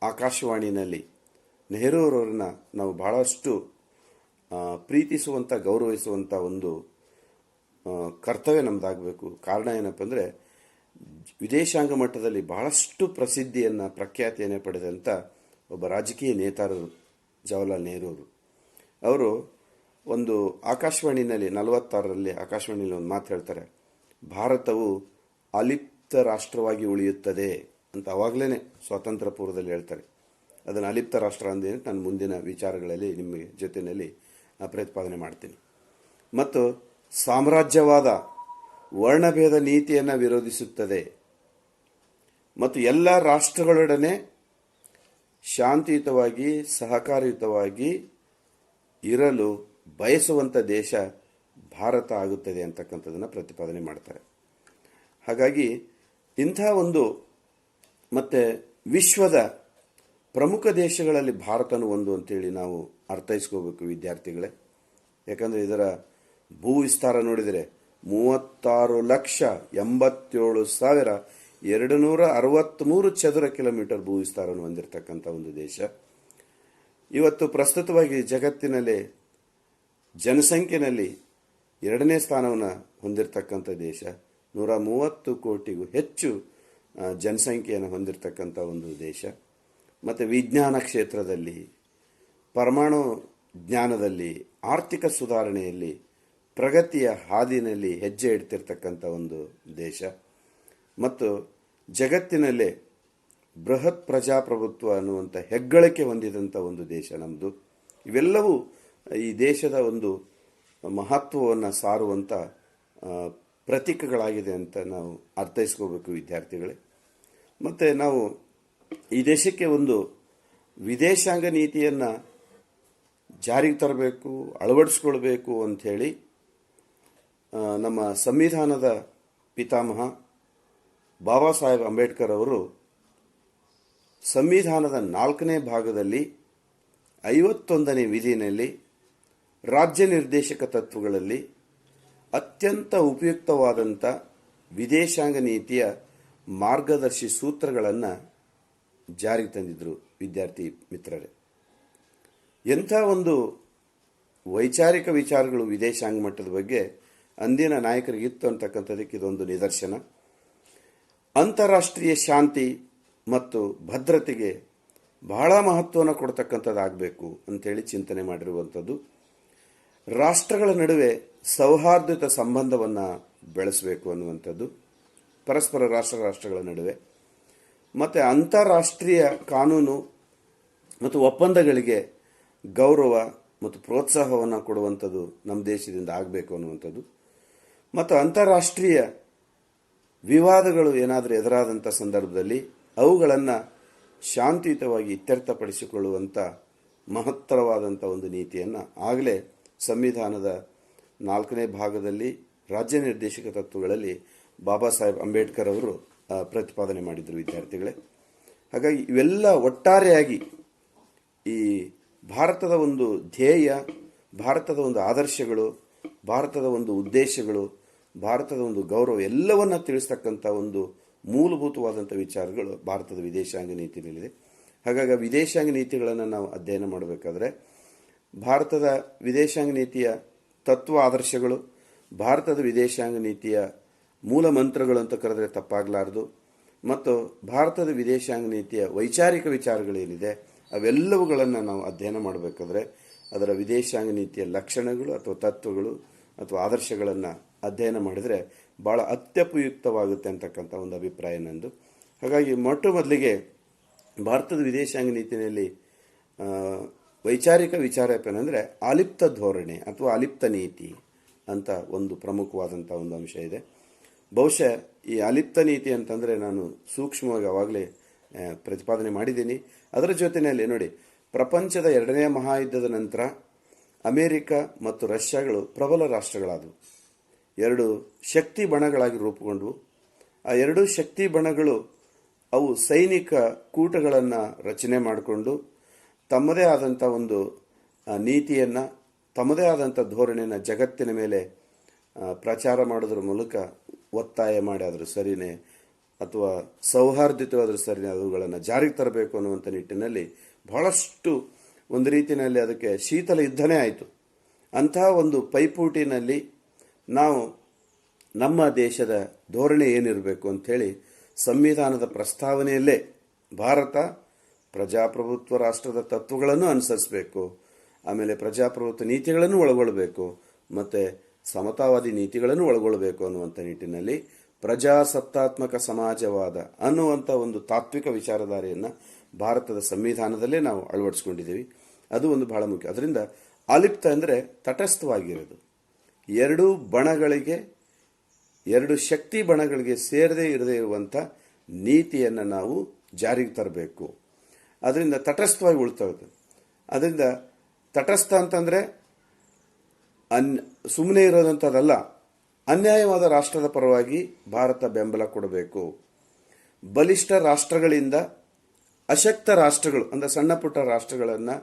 ಆಕಾಶವಾಣಿನಲ್ಲಿ ನೆಹರು ಅವರನ್ನು ನಾವು ಬಹಳಷ್ಟು ಪ್ರೀತಿಸುವಂಥ, ಗೌರವಿಸುವಂಥ ಒಂದು ಕರ್ತವ್ಯ ನಮ್ಮದಾಗಬೇಕು. ಕಾರಣ ಏನಪ್ಪ ಅಂದರೆ, ವಿದೇಶಾಂಗ ಮಟ್ಟದಲ್ಲಿ ಬಹಳಷ್ಟು ಪ್ರಸಿದ್ಧಿಯನ್ನು, ಪ್ರಖ್ಯಾತಿಯನ್ನು ಪಡೆದಂಥ ಒಬ್ಬ ರಾಜಕೀಯ ನೇತಾರರು ಜವಾಹರ್ಲಾಲ್ ನೆಹರು ಅವರು. ಅವರು ಒಂದು ಆಕಾಶವಾಣಿನಲ್ಲಿ 46ರಲ್ಲಿ ಆಕಾಶವಾಣಿಯಲ್ಲಿ ಒಂದು ಮಾತು ಹೇಳ್ತಾರೆ, ಭಾರತವು ಅಲಿಪ್ತ ರಾಷ್ಟ್ರವಾಗಿ ಉಳಿಯುತ್ತದೆ ಅಂತ. ಅವಾಗಲೇ ಸ್ವಾತಂತ್ರ್ಯ ಪೂರ್ವದಲ್ಲಿ ಹೇಳ್ತಾರೆ. ಅದನ್ನು ಅಲಿಪ್ತ ರಾಷ್ಟ್ರ ಅಂದೇ ನಾನು ಮುಂದಿನ ವಿಚಾರಗಳಲ್ಲಿ ನಿಮ್ಮ ಜೊತೆಯಲ್ಲಿ ಪ್ರತಿಪಾದನೆ ಮಾಡ್ತೀನಿ. ಮತ್ತು ಸಾಮ್ರಾಜ್ಯವಾದ, ವರ್ಣಭೇದ ನೀತಿಯನ್ನು ವಿರೋಧಿಸುತ್ತದೆ ಮತ್ತು ಎಲ್ಲ ರಾಷ್ಟ್ರಗಳೊಡನೆ ಶಾಂತಿಯುತವಾಗಿ, ಸಹಕಾರಯುತವಾಗಿ ಇರಲು ಬಯಸುವಂಥ ದೇಶ ಭಾರತ ಆಗುತ್ತದೆ ಅಂತಕ್ಕಂಥದ್ದನ್ನು ಪ್ರತಿಪಾದನೆ ಮಾಡ್ತಾರೆ. ಹಾಗಾಗಿ ಇಂಥ ಒಂದು ಮತ್ತು ವಿಶ್ವದ ಪ್ರಮುಖ ದೇಶಗಳಲ್ಲಿ ಭಾರತನೂ ಒಂದು ಅಂತೇಳಿ ನಾವು ಅರ್ಥೈಸ್ಕೋಬೇಕು ವಿದ್ಯಾರ್ಥಿಗಳೇ. ಯಾಕಂದರೆ ಇದರ ಭೂ ವಿಸ್ತಾರ ನೋಡಿದರೆ 36,87,263 ಚದುರ ಕಿಲೋಮೀಟರ್ ಭೂ ವಿಸ್ತಾರವನ್ನು ಹೊಂದಿರತಕ್ಕಂಥ ಒಂದು ದೇಶ. ಇವತ್ತು ಪ್ರಸ್ತುತವಾಗಿ ಜಗತ್ತಿನಲ್ಲಿ ಜನಸಂಖ್ಯೆಯಲ್ಲಿ 2ನೇ ಸ್ಥಾನವನ್ನು ಹೊಂದಿರತಕ್ಕಂಥ ದೇಶ. 130 ಕೋಟಿಗೂ ಹೆಚ್ಚು ಜನಸಂಖ್ಯೆಯನ್ನು ಹೊಂದಿರತಕ್ಕಂಥ ಒಂದು ದೇಶ. ಮತ್ತು ವಿಜ್ಞಾನ ಕ್ಷೇತ್ರದಲ್ಲಿ, ಪರಮಾಣು ಜ್ಞಾನದಲ್ಲಿ, ಆರ್ಥಿಕ ಸುಧಾರಣೆಯಲ್ಲಿ, ಪ್ರಗತಿಯ ಹಾದಿನಲ್ಲಿ ಹೆಜ್ಜೆ ಇಡ್ತಿರ್ತಕ್ಕಂಥ ಒಂದು ದೇಶ. ಮತ್ತು ಜಗತ್ತಿನಲ್ಲೇ ಬೃಹತ್ ಪ್ರಜಾಪ್ರಭುತ್ವ ಅನ್ನುವಂಥ ಹೆಗ್ಗಳಿಕೆ ಹೊಂದಿದಂಥ ಒಂದು ದೇಶ ನಮ್ಮದು. ಇವೆಲ್ಲವೂ ಈ ದೇಶದ ಒಂದು ಮಹತ್ವವನ್ನು ಸಾರುವಂಥ ಪ್ರತೀಕಗಳಾಗಿದೆ ಅಂತ ನಾವು ಅರ್ಥೈಸ್ಕೋಬೇಕು ವಿದ್ಯಾರ್ಥಿಗಳೇ. ಮತ್ತು ನಾವು ಈ ದೇಶಕ್ಕೆ ಒಂದು ವಿದೇಶಾಂಗ ನೀತಿಯನ್ನು ಜಾರಿಗೆ ತರಬೇಕು, ಅಳವಡಿಸ್ಕೊಳ್ಬೇಕು ಅಂಥೇಳಿ ನಮ್ಮ ಸಂವಿಧಾನದ ಪಿತಾಮಹ ಬಾಬಾ ಸಾಹೇಬ್ ಅಂಬೇಡ್ಕರ್ ಅವರು ಸಂವಿಧಾನದ 4ನೇ ಭಾಗದಲ್ಲಿ 51ನೇ ವಿಧಿಯಲ್ಲಿ ರಾಜ್ಯ ನಿರ್ದೇಶಕ ತತ್ವಗಳಲ್ಲಿ ಅತ್ಯಂತ ಉಪಯುಕ್ತವಾದಂಥ ವಿದೇಶಾಂಗ ನೀತಿಯ ಮಾರ್ಗದರ್ಶಿ ಸೂತ್ರಗಳನ್ನು ಜಾರಿಗೆ ತಂದಿದ್ದರು ವಿದ್ಯಾರ್ಥಿ ಮಿತ್ರರೇ. ಎಂಥ ಒಂದು ವೈಚಾರಿಕ ವಿಚಾರಗಳು ವಿದೇಶಾಂಗ ಮಟ್ಟದ ಬಗ್ಗೆ ಅಂದಿನ ನಾಯಕರಿಗಿತ್ತು ಅಂತಕ್ಕಂಥದ್ದಕ್ಕೆ ಇದೊಂದು ನಿದರ್ಶನ. ಅಂತಾರಾಷ್ಟ್ರೀಯ ಶಾಂತಿ ಮತ್ತು ಭದ್ರತೆಗೆ ಬಹಳ ಮಹತ್ವವನ್ನು ಕೊಡ್ತಕ್ಕಂಥದ್ದಾಗಬೇಕು ಅಂಥೇಳಿ ಚಿಂತನೆ ಮಾಡಿರುವಂಥದ್ದು. ರಾಷ್ಟ್ರಗಳ ನಡುವೆ ಸೌಹಾರ್ದಯುತ ಸಂಬಂಧವನ್ನು ಬೆಳೆಸಬೇಕು ಅನ್ನುವಂಥದ್ದು ಪರಸ್ಪರ ರಾಷ್ಟ್ರಗಳ ನಡುವೆ, ಮತ್ತು ಅಂತಾರಾಷ್ಟ್ರೀಯ ಕಾನೂನು ಮತ್ತು ಒಪ್ಪಂದಗಳಿಗೆ ಗೌರವ ಮತ್ತು ಪ್ರೋತ್ಸಾಹವನ್ನು ಕೊಡುವಂಥದ್ದು ನಮ್ಮ ದೇಶದಿಂದ ಆಗಬೇಕು ಅನ್ನುವಂಥದ್ದು, ಮತ್ತು ಅಂತಾರಾಷ್ಟ್ರೀಯ ವಿವಾದಗಳು ಏನಾದರೂ ಎದುರಾದಂಥ ಸಂದರ್ಭದಲ್ಲಿ ಅವುಗಳನ್ನು ಶಾಂತಿಯುತವಾಗಿ ಇತ್ಯರ್ಥಪಡಿಸಿಕೊಳ್ಳುವಂಥ ಮಹತ್ತರವಾದಂಥ ಒಂದು ನೀತಿಯನ್ನು ಆಗಲೇ ಸಂವಿಧಾನದ 4ನೇ ಭಾಗದಲ್ಲಿ ರಾಜ್ಯ ನಿರ್ದೇಶಕ ತತ್ವಗಳಲ್ಲಿ ಬಾಬಾ ಸಾಹೇಬ್ ಅಂಬೇಡ್ಕರ್ ಅವರು ಪ್ರತಿಪಾದನೆ ಮಾಡಿದರು ವಿದ್ಯಾರ್ಥಿಗಳೇ. ಹಾಗಾಗಿ ಇವೆಲ್ಲ ಒಟ್ಟಾರೆಯಾಗಿ ಈ ಭಾರತದ ಒಂದು ಧ್ಯೇಯ, ಭಾರತದ ಒಂದು ಆದರ್ಶಗಳು, ಭಾರತದ ಒಂದು ಉದ್ದೇಶಗಳು, ಭಾರತದ ಒಂದು ಗೌರವ ಎಲ್ಲವನ್ನ ತಿಳಿಸ್ತಕ್ಕಂಥ ಒಂದು ಮೂಲಭೂತವಾದಂಥ ವಿಚಾರಗಳು ಭಾರತದ ವಿದೇಶಾಂಗ ನೀತಿಯಲ್ಲಿದೆ. ಹಾಗಾಗಿ ವಿದೇಶಾಂಗ ನೀತಿಗಳನ್ನು ನಾವು ಅಧ್ಯಯನ ಮಾಡಬೇಕಾದ್ರೆ ಭಾರತದ ವಿದೇಶಾಂಗ ನೀತಿಯ ತತ್ವ ಆದರ್ಶಗಳು, ಭಾರತದ ವಿದೇಶಾಂಗ ನೀತಿಯ ಮೂಲ ಮಂತ್ರಗಳು ಅಂತ ಕರೆದರೆ ತಪ್ಪಾಗಲಾರದು, ಮತ್ತು ಭಾರತದ ವಿದೇಶಾಂಗ ನೀತಿಯ ವೈಚಾರಿಕ ವಿಚಾರಗಳೇನಿದೆ ಅವೆಲ್ಲವುಗಳನ್ನು ನಾವು ಅಧ್ಯಯನ ಮಾಡಬೇಕಾದ್ರೆ ಅದರ ವಿದೇಶಾಂಗ ನೀತಿಯ ಲಕ್ಷಣಗಳು ಅಥವಾ ತತ್ವಗಳು ಅಥವಾ ಆದರ್ಶಗಳನ್ನು ಅಧ್ಯಯನ ಮಾಡಿದರೆ ಭಾಳ ಅತ್ಯುಪಯುಕ್ತವಾಗುತ್ತೆ ಅಂತಕ್ಕಂಥ ಒಂದು ಅಭಿಪ್ರಾಯ ನಂದು. ಹಾಗಾಗಿ ಮೊದಲಿಗೆ ಭಾರತದ ವಿದೇಶಾಂಗ ನೀತಿಯಲ್ಲಿ ವೈಚಾರಿಕ ವಿಚಾರ ಏನಂದರೆ ಆಲಿಪ್ತ ಧೋರಣೆ ಅಥವಾ ಆಲಿಪ್ತ ನೀತಿ ಅಂತ ಒಂದು ಪ್ರಮುಖವಾದಂಥ ಒಂದು ಅಂಶ ಇದೆ. ಬಹುಶಃ ಈ ಆಲಿಪ್ತ ನೀತಿ ಅಂತಂದರೆ ನಾನು ಸೂಕ್ಷ್ಮವಾಗಿ ಆವಾಗಲೇ ಪ್ರತಿಪಾದನೆ ಮಾಡಿದ್ದೀನಿ. ಅದರ ಜೊತೆಯಲ್ಲಿ ನೋಡಿ, ಪ್ರಪಂಚದ 2ನೇ ಮಹಾಯುದ್ಧದ ನಂತರ ಅಮೆರಿಕ ಮತ್ತು ರಷ್ಯಾಗಳು ಪ್ರಬಲ ರಾಷ್ಟ್ರಗಳಾದವು, 2 ಶಕ್ತಿ ಬಣಗಳಾಗಿ ರೂಪುಗೊಂಡವು. ಆ 2 ಶಕ್ತಿ ಬಣಗಳು ಅವು ಸೈನಿಕ ಕೂಟಗಳನ್ನು ರಚನೆ ಮಾಡಿಕೊಂಡು ತಮ್ಮದೇ ಆದಂಥ ಒಂದು ನೀತಿಯನ್ನು, ತಮ್ಮದೇ ಆದಂಥ ಧೋರಣೆಯನ್ನು ಜಗತ್ತಿನ ಮೇಲೆ ಪ್ರಚಾರ ಮಾಡೋದ್ರ ಮೂಲಕ ಒತ್ತಾಯ ಮಾಡಿ ಆದರೂ ಸರಿನೇ ಅಥವಾ ಸೌಹಾರ್ದಯುತವಾದರೂ ಸರಿನೇ ಅವುಗಳನ್ನು ಜಾರಿಗೆ ತರಬೇಕು ಅನ್ನುವಂಥ ನಿಟ್ಟಿನಲ್ಲಿ ಬಹಳಷ್ಟು ಒಂದು ರೀತಿಯಲ್ಲಿ ಅದಕ್ಕೆ ಶೀತಲ ಯುದ್ಧನೇ ಆಯಿತು. ಅಂತಹ ಒಂದು ಪೈಪೋಟಿನಲ್ಲಿ ನಾವು ನಮ್ಮ ದೇಶದ ಧೋರಣೆ ಏನಿರಬೇಕು ಅಂಥೇಳಿ ಸಂವಿಧಾನದ ಪ್ರಸ್ತಾವನೆಯಲ್ಲೇ ಭಾರತ ಪ್ರಜಾಪ್ರಭುತ್ವ ರಾಷ್ಟ್ರದ ತತ್ವಗಳನ್ನು ಅನುಸರಿಸಬೇಕು, ಆಮೇಲೆ ಪ್ರಜಾಪ್ರಭುತ್ವ ನೀತಿಗಳನ್ನು ಒಳಗೊಳ್ಳಬೇಕು, ಮತ್ತು ಸಮತಾವಾದಿ ನೀತಿಗಳನ್ನು ಒಳಗೊಳ್ಳಬೇಕು ಅನ್ನುವಂಥ ನಿಟ್ಟಿನಲ್ಲಿ ಪ್ರಜಾಸತ್ತಾತ್ಮಕ ಸಮಾಜವಾದ ಅನ್ನುವಂಥ ಒಂದು ತಾತ್ವಿಕ ವಿಚಾರಧಾರೆಯನ್ನು ಭಾರತದ ಸಂವಿಧಾನದಲ್ಲೇ ನಾವು ಅಳವಡಿಸ್ಕೊಂಡಿದ್ದೀವಿ. ಅದು ಒಂದು ಬಹಳ ಮುಖ್ಯ. ಅದರಿಂದ ಆಲಿಪ್ತ ಅಂದರೆ ತಟಸ್ಥವಾಗಿರೋದು, 2 ಬಣಗಳಿಗೆ, 2 ಶಕ್ತಿ ಬಣಗಳಿಗೆ ಸೇರದೇ ಇರದೇ ಇರುವಂಥ ನೀತಿಯನ್ನು ನಾವು ಜಾರಿಗೆ ತರಬೇಕು. ಅದರಿಂದ ತಟಸ್ಥವಾಗಿ ಉಳ್ತದೆ. ಅದರಿಂದ ತಟಸ್ಥ ಅಂತಂದರೆ ಸುಮ್ಮನೆ ಇರೋದಂಥದ್ದಲ್ಲ, ಅನ್ಯಾಯವಾದ ರಾಷ್ಟ್ರದ ಪರವಾಗಿ ಭಾರತ ಬೆಂಬಲ ಕೊಡಬೇಕು. ಬಲಿಷ್ಠ ರಾಷ್ಟ್ರಗಳಿಂದ ಅಶಕ್ತ ರಾಷ್ಟ್ರಗಳು ಅಂದರೆ ಸಣ್ಣ ಪುಟ್ಟ ರಾಷ್ಟ್ರಗಳನ್ನು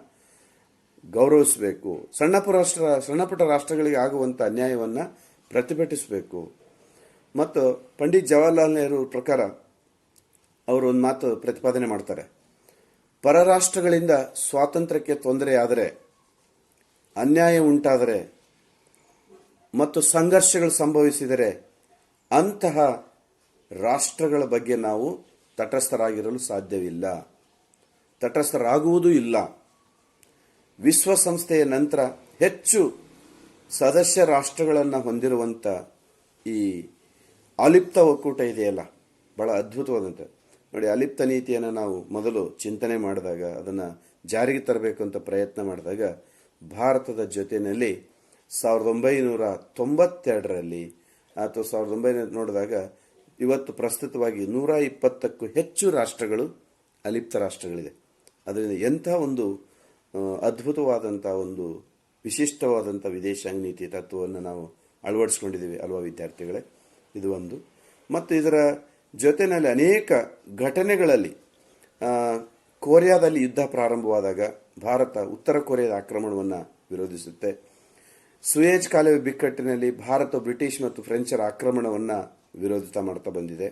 ಗೌರವಿಸಬೇಕು. ಸಣ್ಣ ಪುಟ್ಟ ರಾಷ್ಟ್ರಗಳಿಗೆ ಆಗುವಂಥ ಅನ್ಯಾಯವನ್ನು ಪ್ರತಿಭಟಿಸಬೇಕು. ಮತ್ತು ಪಂಡಿತ್ ಜವಾಹರ್ಲಾಲ್ ನೆಹರು ಪ್ರಕಾರ ಅವರು ಒಂದು ಮಾತು ಪ್ರತಿಪಾದನೆ ಮಾಡ್ತಾರೆ, ಪರರಾಷ್ಟ್ರಗಳಿಂದ ಸ್ವಾತಂತ್ರ್ಯಕ್ಕೆ ತೊಂದರೆಯಾದರೆ, ಅನ್ಯಾಯ ಉಂಟಾದರೆ ಮತ್ತು ಸಂಘರ್ಷಗಳು ಸಂಭವಿಸಿದರೆ ಅಂತಹ ರಾಷ್ಟ್ರಗಳ ಬಗ್ಗೆ ನಾವು ತಟಸ್ಥರಾಗಿರಲು ಸಾಧ್ಯವಿಲ್ಲ, ತಟಸ್ಥರಾಗುವುದೂ ಇಲ್ಲ. ವಿಶ್ವಸಂಸ್ಥೆಯ ನಂತರ ಹೆಚ್ಚು ಸದಸ್ಯ ರಾಷ್ಟ್ರಗಳನ್ನು ಹೊಂದಿರುವಂಥ ಈ ಅಲಿಪ್ತ ಒಕ್ಕೂಟ ಇದೆಯಲ್ಲ, ಬಹಳ ಅದ್ಭುತವಾದಂಥ ನೋಡಿ. ಅಲಿಪ್ತ ನೀತಿಯನ್ನು ನಾವು ಮೊದಲು ಚಿಂತನೆ ಮಾಡಿದಾಗ, ಅದನ್ನು ಜಾರಿಗೆ ತರಬೇಕು ಅಂತ ಪ್ರಯತ್ನ ಮಾಡಿದಾಗ ಭಾರತದ ಜೊತೆಯಲ್ಲಿ 1992ರಲ್ಲಿ ಅಥವಾ 1900 ನೋಡಿದಾಗ ಇವತ್ತು ಪ್ರಸ್ತುತವಾಗಿ 120ಕ್ಕೂ ಹೆಚ್ಚು ರಾಷ್ಟ್ರಗಳು ಅಲಿಪ್ತ ರಾಷ್ಟ್ರಗಳಿದೆ. ಅದರಿಂದ ಎಂಥ ಒಂದು ಅದ್ಭುತವಾದಂಥ ಒಂದು ವಿಶಿಷ್ಟವಾದಂಥ ವಿದೇಶಾಂಗ ನೀತಿ ತತ್ವವನ್ನು ನಾವು ಅಳವಡಿಸ್ಕೊಂಡಿದ್ದೀವಿ ಅಲ್ವಾ ವಿದ್ಯಾರ್ಥಿಗಳೇ? ಇದು ಒಂದು. ಮತ್ತು ಇದರ ಜೊತೆಯಲ್ಲಿ ಅನೇಕ ಘಟನೆಗಳಲ್ಲಿ ಕೊರಿಯಾದಲ್ಲಿ ಯುದ್ಧ ಪ್ರಾರಂಭವಾದಾಗ ಭಾರತ ಉತ್ತರ ಕೊರಿಯಾದ ಆಕ್ರಮಣವನ್ನು ವಿರೋಧಿಸುತ್ತೆ. ಸುಯೇಜ್ ಕಾಲುವೆ ಬಿಕ್ಕಟ್ಟಿನಲ್ಲಿ ಭಾರತ ಬ್ರಿಟಿಷ್ ಮತ್ತು ಫ್ರೆಂಚರ ಆಕ್ರಮಣವನ್ನು ವಿರೋಧಿತ ಮಾಡ್ತಾ ಬಂದಿದೆ.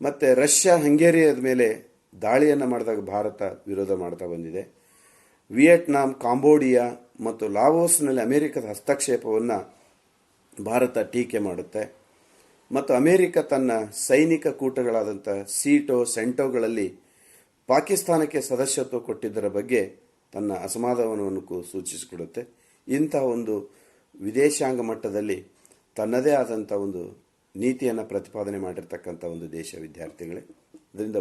ಮತ್ತು ರಷ್ಯಾ ಹಂಗೇರಿಯದ ಮೇಲೆ ದಾಳಿಯನ್ನು ಮಾಡಿದಾಗ ಭಾರತ ವಿರೋಧ ಮಾಡ್ತಾ ಬಂದಿದೆ. ವಿಯೆಟ್ನಾಂ, ಕಾಂಬೋಡಿಯಾ ಮತ್ತು ಲಾವೋಸ್ನಲ್ಲಿ ಅಮೆರಿಕದ ಹಸ್ತಕ್ಷೇಪವನ್ನು ಭಾರತ ಟೀಕೆ ಮಾಡುತ್ತೆ. ಮತ್ತು ಅಮೆರಿಕ ತನ್ನ ಸೈನಿಕ ಕೂಟಗಳಾದಂಥ ಸೀಟೋ, ಸೆಂಟೋಗಳಲ್ಲಿ ಪಾಕಿಸ್ತಾನಕ್ಕೆ ಸದಸ್ಯತ್ವ ಕೊಟ್ಟಿದ್ದರ ಬಗ್ಗೆ ತನ್ನ ಅಸಮಾಧಾನವನ್ನು ಸೂಚಿಸಿಕೊಡುತ್ತೆ. ಇಂಥ ಒಂದು ವಿದೇಶಾಂಗ ಮಟ್ಟದಲ್ಲಿ ತನ್ನದೇ ಆದಂಥ ಒಂದು ನೀತಿಯನ್ನು ಪ್ರತಿಪಾದನೆ ಮಾಡಿರ್ತಕ್ಕಂಥ ಒಂದು ದೇಶ ವಿದ್ಯಾರ್ಥಿಗಳೇ. ಅದರಿಂದ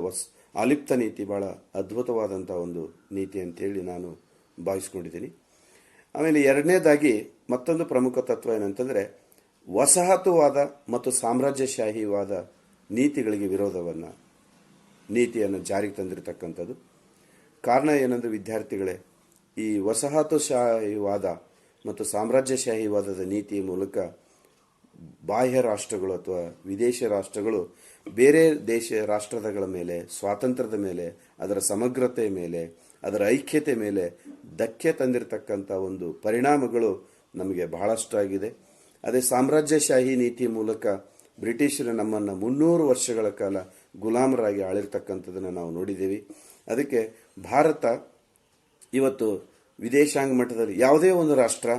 ಆಲಿಪ್ತ ನೀತಿ ಭಾಳ ಅದ್ಭುತವಾದಂಥ ಒಂದು ನೀತಿ ಅಂತೇಳಿ ನಾನು ಭಾವಿಸ್ಕೊಂಡಿದ್ದೀನಿ. ಆಮೇಲೆ ಎರಡನೇದಾಗಿ ಮತ್ತೊಂದು ಪ್ರಮುಖ ತತ್ವ ಏನಂತಂದರೆ, ವಸಾಹತುವಾದ ಮತ್ತು ಸಾಮ್ರಾಜ್ಯಶಾಹಿವಾದ ನೀತಿಗಳಿಗೆ ನೀತಿಯನ್ನು ಜಾರಿಗೆ ತಂದಿರತಕ್ಕಂಥದ್ದು. ಕಾರಣ ಏನಂದರೆ ವಿದ್ಯಾರ್ಥಿಗಳೇ, ಈ ವಸಾಹತುಶಾಹಿವಾದ ಮತ್ತು ಸಾಮ್ರಾಜ್ಯಶಾಹಿವಾದದ ನೀತಿಯ ಮೂಲಕ ಬಾಹ್ಯ ರಾಷ್ಟ್ರಗಳು ಅಥವಾ ವಿದೇಶ ರಾಷ್ಟ್ರಗಳು ಬೇರೆ ರಾಷ್ಟ್ರಗಳ ಮೇಲೆ, ಸ್ವಾತಂತ್ರ್ಯದ ಮೇಲೆ, ಅದರ ಸಮಗ್ರತೆ ಮೇಲೆ, ಅದರ ಐಕ್ಯತೆ ಮೇಲೆ ಧಕ್ಕೆ ತಂದಿರತಕ್ಕಂಥ ಒಂದು ಪರಿಣಾಮಗಳು ನಮಗೆ ಬಹಳಷ್ಟು ಆಗಿದೆ. ಅದೇ ಸಾಮ್ರಾಜ್ಯಶಾಹಿ ನೀತಿ ಮೂಲಕ ಬ್ರಿಟಿಷರು ನಮ್ಮನ್ನು 300 ವರ್ಷಗಳ ಕಾಲ ಗುಲಾಮರಾಗಿ ಆಳಿರ್ತಕ್ಕಂಥದ್ದನ್ನು ನಾವು ನೋಡಿದ್ದೀವಿ. ಅದಕ್ಕೆ ಭಾರತ ಇವತ್ತು ವಿದೇಶಾಂಗ ಮಟ್ಟದಲ್ಲಿ ಯಾವುದೇ ಒಂದು ರಾಷ್ಟ್ರ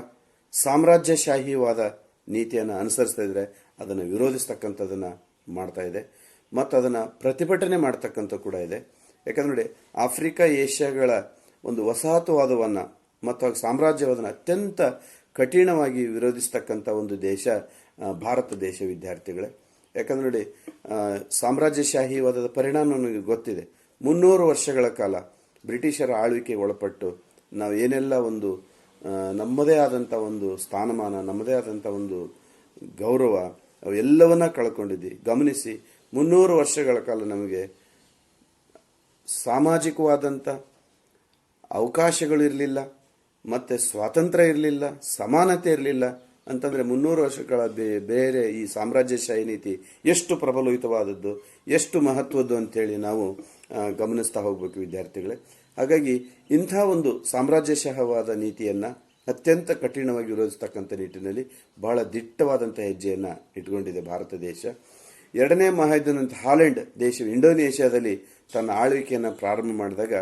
ಸಾಮ್ರಾಜ್ಯಶಾಹಿವಾದ ನೀತಿಯನ್ನು ಅನುಸರಿಸ್ತಾ ಇದ್ರೆ ಅದನ್ನು ವಿರೋಧಿಸ್ತಕ್ಕಂಥದ್ದನ್ನು ಮಾಡ್ತಾ ಇದೆ ಮತ್ತು ಅದನ್ನು ಪ್ರತಿಭಟನೆ ಮಾಡ್ತಕ್ಕಂಥ ಕೂಡ ಇದೆ. ಯಾಕಂದ್ರೆ ನೋಡಿ, ಆಫ್ರಿಕಾ ಏಷ್ಯಾಗಳ ಒಂದು ವಸಾಹತುವಾದವನ್ನು ಮತ್ತು ಸಾಮ್ರಾಜ್ಯವಾದವನ್ನು ಅತ್ಯಂತ ಕಠಿಣವಾಗಿ ವಿರೋಧಿಸ್ತಕ್ಕಂಥ ಒಂದು ದೇಶ ಭಾರತ ದೇಶ ವಿದ್ಯಾರ್ಥಿಗಳೇ. ಯಾಕಂದ್ರೆ ನೋಡಿ, ಸಾಮ್ರಾಜ್ಯಶಾಹಿವಾದದ ಪರಿಣಾಮ ನಮಗೆ ಗೊತ್ತಿದೆ. 300 ವರ್ಷಗಳ ಕಾಲ ಬ್ರಿಟಿಷರ ಆಳ್ವಿಕೆಗೆ ಒಳಪಟ್ಟು ನಾವು ಏನೆಲ್ಲ ಒಂದು ನಮ್ಮದೇ ಆದಂಥ ಒಂದು ಸ್ಥಾನಮಾನ, ನಮ್ಮದೇ ಆದಂಥ ಒಂದು ಗೌರವ ಅವೆಲ್ಲವನ್ನ ಕಳ್ಕೊಂಡಿದ್ವಿ. ಗಮನಿಸಿ, 300 ವರ್ಷಗಳ ಕಾಲ ನಮಗೆ ಸಾಮಾಜಿಕವಾದಂಥ ಅವಕಾಶಗಳು ಇರಲಿಲ್ಲ, ಮತ್ತು ಸ್ವಾತಂತ್ರ್ಯ ಇರಲಿಲ್ಲ, ಸಮಾನತೆ ಇರಲಿಲ್ಲ. ಅಂತಂದರೆ 300 ವರ್ಷಗಳ ಬೇರೆ ಈ ಸಾಮ್ರಾಜ್ಯಶಾಹಿ ನೀತಿ ಎಷ್ಟು ಪ್ರಬಲಯುತವಾದದ್ದು, ಎಷ್ಟು ಮಹತ್ವದ್ದು ಅಂತೇಳಿ ನಾವು ಗಮನಿಸ್ತಾ ಹೋಗಬೇಕು ವಿದ್ಯಾರ್ಥಿಗಳೇ. ಹಾಗಾಗಿ ಇಂಥ ಒಂದು ಸಾಮ್ರಾಜ್ಯಶಾಹವಾದ ನೀತಿಯನ್ನು ಅತ್ಯಂತ ಕಠಿಣವಾಗಿ ವಿರೋಧಿಸ್ತಕ್ಕಂಥ ನಿಟ್ಟಿನಲ್ಲಿ ಬಹಳ ದಿಟ್ಟವಾದಂಥ ಹೆಜ್ಜೆಯನ್ನು ಇಟ್ಕೊಂಡಿದೆ ಭಾರತ ದೇಶ. ಎರಡನೇ ಮಹಾಯುದ್ಧ ನಂತರ ಹಾಲೆಂಡ್ ದೇಶವು ಇಂಡೋನೇಷ್ಯಾದಲ್ಲಿ ತನ್ನ ಆಳ್ವಿಕೆಯನ್ನು ಪ್ರಾರಂಭ ಮಾಡಿದಾಗ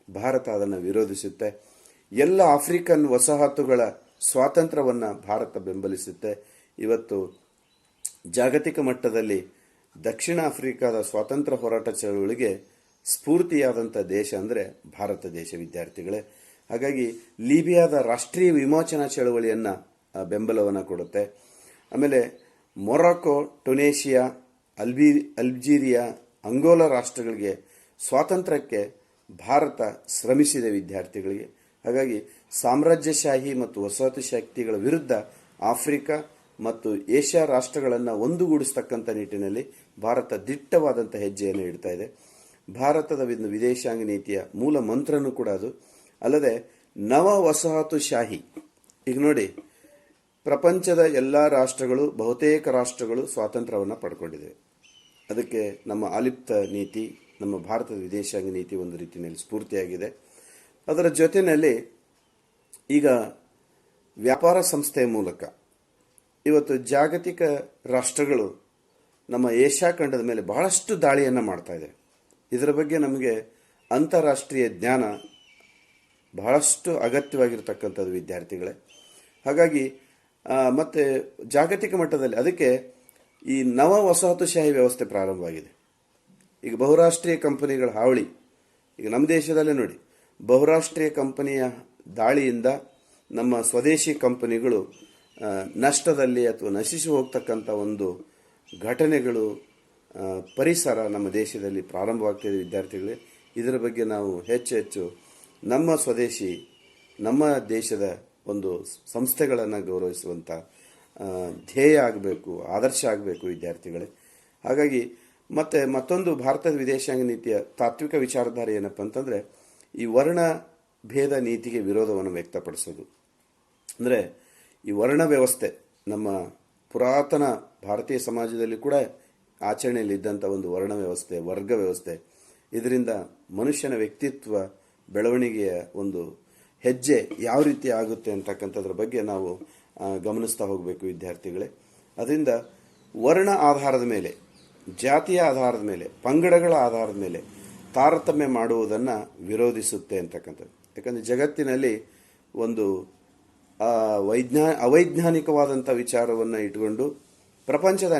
ಭಾರತ ಅದನ್ನು ವಿರೋಧಿಸುತ್ತೆ. ಎಲ್ಲ ಆಫ್ರಿಕನ್ ವಸಾಹತುಗಳ ಸ್ವಾತಂತ್ರ್ಯವನ್ನು ಭಾರತ ಬೆಂಬಲಿಸುತ್ತೆ. ಇವತ್ತು ಜಾಗತಿಕ ಮಟ್ಟದಲ್ಲಿ ದಕ್ಷಿಣ ಆಫ್ರಿಕಾದ ಸ್ವಾತಂತ್ರ್ಯ ಹೋರಾಟ ಚಳವಳಿಗೆ ಸ್ಫೂರ್ತಿಯಾದಂಥ ದೇಶ ಅಂದರೆ ಭಾರತ ದೇಶ ವಿದ್ಯಾರ್ಥಿಗಳೇ. ಹಾಗಾಗಿ ಲಿಬಿಯಾದ ರಾಷ್ಟ್ರೀಯ ವಿಮೋಚನಾ ಚಳವಳಿಯನ್ನು ಬೆಂಬಲವನ್ನು ಕೊಡುತ್ತೆ. ಆಮೇಲೆ ಮೊರಾಕೊ, ಟುನೇಷಿಯಾ, ಅಲ್ಜೀರಿಯಾ, ಅಂಗೋಲಾ ರಾಷ್ಟ್ರಗಳಿಗೆ ಸ್ವಾತಂತ್ರ್ಯಕ್ಕೆ ಭಾರತ ಶ್ರಮಿಸಿದೆ ವಿದ್ಯಾರ್ಥಿಗಳಿಗೆ. ಹಾಗಾಗಿ ಸಾಮ್ರಾಜ್ಯಶಾಹಿ ಮತ್ತು ವಸಾಹತು ಶಕ್ತಿಗಳ ವಿರುದ್ಧ ಆಫ್ರಿಕಾ ಮತ್ತು ಏಷ್ಯಾ ರಾಷ್ಟ್ರಗಳನ್ನು ಒಂದುಗೂಡಿಸ್ತಕ್ಕಂಥ ನಿಟ್ಟಿನಲ್ಲಿ ಭಾರತ ದಿಟ್ಟವಾದಂಥ ಹೆಜ್ಜೆಯನ್ನು ಇಡ್ತಾ ಇದೆ. ಭಾರತದ ವಿದೇಶಾಂಗ ನೀತಿಯ ಮೂಲ ಮಂತ್ರನೂ ಕೂಡ ಅದು. ಅಲ್ಲದೆ ನವ ವಸಾಹತುಶಾಹಿ, ಈಗ ನೋಡಿ, ಪ್ರಪಂಚದ ಎಲ್ಲ ರಾಷ್ಟ್ರಗಳು, ಬಹುತೇಕ ರಾಷ್ಟ್ರಗಳು ಸ್ವಾತಂತ್ರ್ಯವನ್ನು ಪಡ್ಕೊಂಡಿವೆ. ಅದಕ್ಕೆ ನಮ್ಮ ಆಲಿಪ್ತ ನೀತಿ, ನಮ್ಮ ಭಾರತದ ವಿದೇಶಾಂಗ ನೀತಿ ಒಂದು ರೀತಿಯಲ್ಲಿ ಸ್ಫೂರ್ತಿಯಾಗಿದೆ. ಅದರ ಜೊತೆಯಲ್ಲಿ ಈಗ ವ್ಯಾಪಾರ ಸಂಸ್ಥೆಯ ಮೂಲಕ ಇವತ್ತು ಜಾಗತಿಕ ರಾಷ್ಟ್ರಗಳು ನಮ್ಮ ಏಷ್ಯಾ ಖಂಡದ ಮೇಲೆ ಬಹಳಷ್ಟು ದಾಳಿಯನ್ನು ಮಾಡ್ತಾ ಇದೆ. ಇದರ ಬಗ್ಗೆ ನಮಗೆ ಅಂತಾರಾಷ್ಟ್ರೀಯ ಜ್ಞಾನ ಬಹಳಷ್ಟು ಅಗತ್ಯವಾಗಿರ್ತಕ್ಕಂಥದ್ದು ವಿದ್ಯಾರ್ಥಿಗಳೇ. ಹಾಗಾಗಿ ಮತ್ತೆ ಜಾಗತಿಕ ಮಟ್ಟದಲ್ಲಿ ಅದಕ್ಕೆ ಈ ನವ ವಸಾಹತುಶಾಹಿ ವ್ಯವಸ್ಥೆ ಪ್ರಾರಂಭವಾಗಿದೆ. ಈಗ ಬಹುರಾಷ್ಟ್ರೀಯ ಕಂಪನಿಗಳ ಹಾವಳಿ ಈಗ ನಮ್ಮ ದೇಶದಲ್ಲೇ ನೋಡಿ, ಬಹುರಾಷ್ಟ್ರೀಯ ಕಂಪನಿಯ ದಾಳಿಯಿಂದ ನಮ್ಮ ಸ್ವದೇಶಿ ಕಂಪನಿಗಳು ನಷ್ಟದಲ್ಲಿ ಅಥವಾ ನಶಿಸಿ ಹೋಗ್ತಕ್ಕಂಥ ಒಂದು ಘಟನೆಗಳು, ಪರಿಸರ ನಮ್ಮ ದೇಶದಲ್ಲಿ ಪ್ರಾರಂಭವಾಗ್ತಿದೆ ವಿದ್ಯಾರ್ಥಿಗಳೇ. ಇದರ ಬಗ್ಗೆ ನಾವು ಹೆಚ್ಚು ನಮ್ಮ ಸ್ವದೇಶಿ, ನಮ್ಮ ದೇಶದ ಒಂದು ಸಂಸ್ಥೆಗಳನ್ನು ಗೌರವಿಸುವಂಥ ಧ್ಯೇಯ ಆಗಬೇಕು, ಆದರ್ಶ ಆಗಬೇಕು ವಿದ್ಯಾರ್ಥಿಗಳೇ. ಹಾಗಾಗಿ ಮತ್ತೊಂದು ಭಾರತದ ವಿದೇಶಾಂಗ ನೀತಿಯ ತಾತ್ವಿಕ ವಿಚಾರಧಾರೆ ಏನಪ್ಪ ಅಂತಂದರೆ, ಈ ವರ್ಣ ಭೇದ ನೀತಿಗೆ ವಿರೋಧವನ್ನು ವ್ಯಕ್ತಪಡಿಸೋದು. ಅಂದರೆ ಈ ವರ್ಣ ವ್ಯವಸ್ಥೆ ನಮ್ಮ ಪುರಾತನ ಭಾರತೀಯ ಸಮಾಜದಲ್ಲಿ ಕೂಡ ಆಚರಣೆಯಲ್ಲಿ ಇದ್ದಂಥ ಒಂದು ವರ್ಣ ವ್ಯವಸ್ಥೆ, ವರ್ಗ ವ್ಯವಸ್ಥೆ, ಇದರಿಂದ ಮನುಷ್ಯನ ವ್ಯಕ್ತಿತ್ವ ಬೆಳವಣಿಗೆಯ ಒಂದು ಹೆಜ್ಜೆ ಯಾವ ರೀತಿ ಆಗುತ್ತೆ ಅಂತಕ್ಕಂಥದ್ರ ಬಗ್ಗೆ ನಾವು ಗಮನಿಸ್ತಾ ಹೋಗಬೇಕು ವಿದ್ಯಾರ್ಥಿಗಳೇ. ಅದರಿಂದ ವರ್ಣ ಆಧಾರದ ಮೇಲೆ, ಜಾತಿಯ ಆಧಾರದ ಮೇಲೆ, ಪಂಗಡಗಳ ಆಧಾರದ ಮೇಲೆ ತಾರತಮ್ಯ ಮಾಡುವುದನ್ನು ವಿರೋಧಿಸುತ್ತೆ ಅಂತಕ್ಕಂಥದ್ದು. ಯಾಕಂದರೆ ಜಗತ್ತಿನಲ್ಲಿ ಒಂದು ಅವೈಜ್ಞಾನಿಕವಾದಂಥ ವಿಚಾರವನ್ನು ಇಟ್ಕೊಂಡು ಪ್ರಪಂಚದ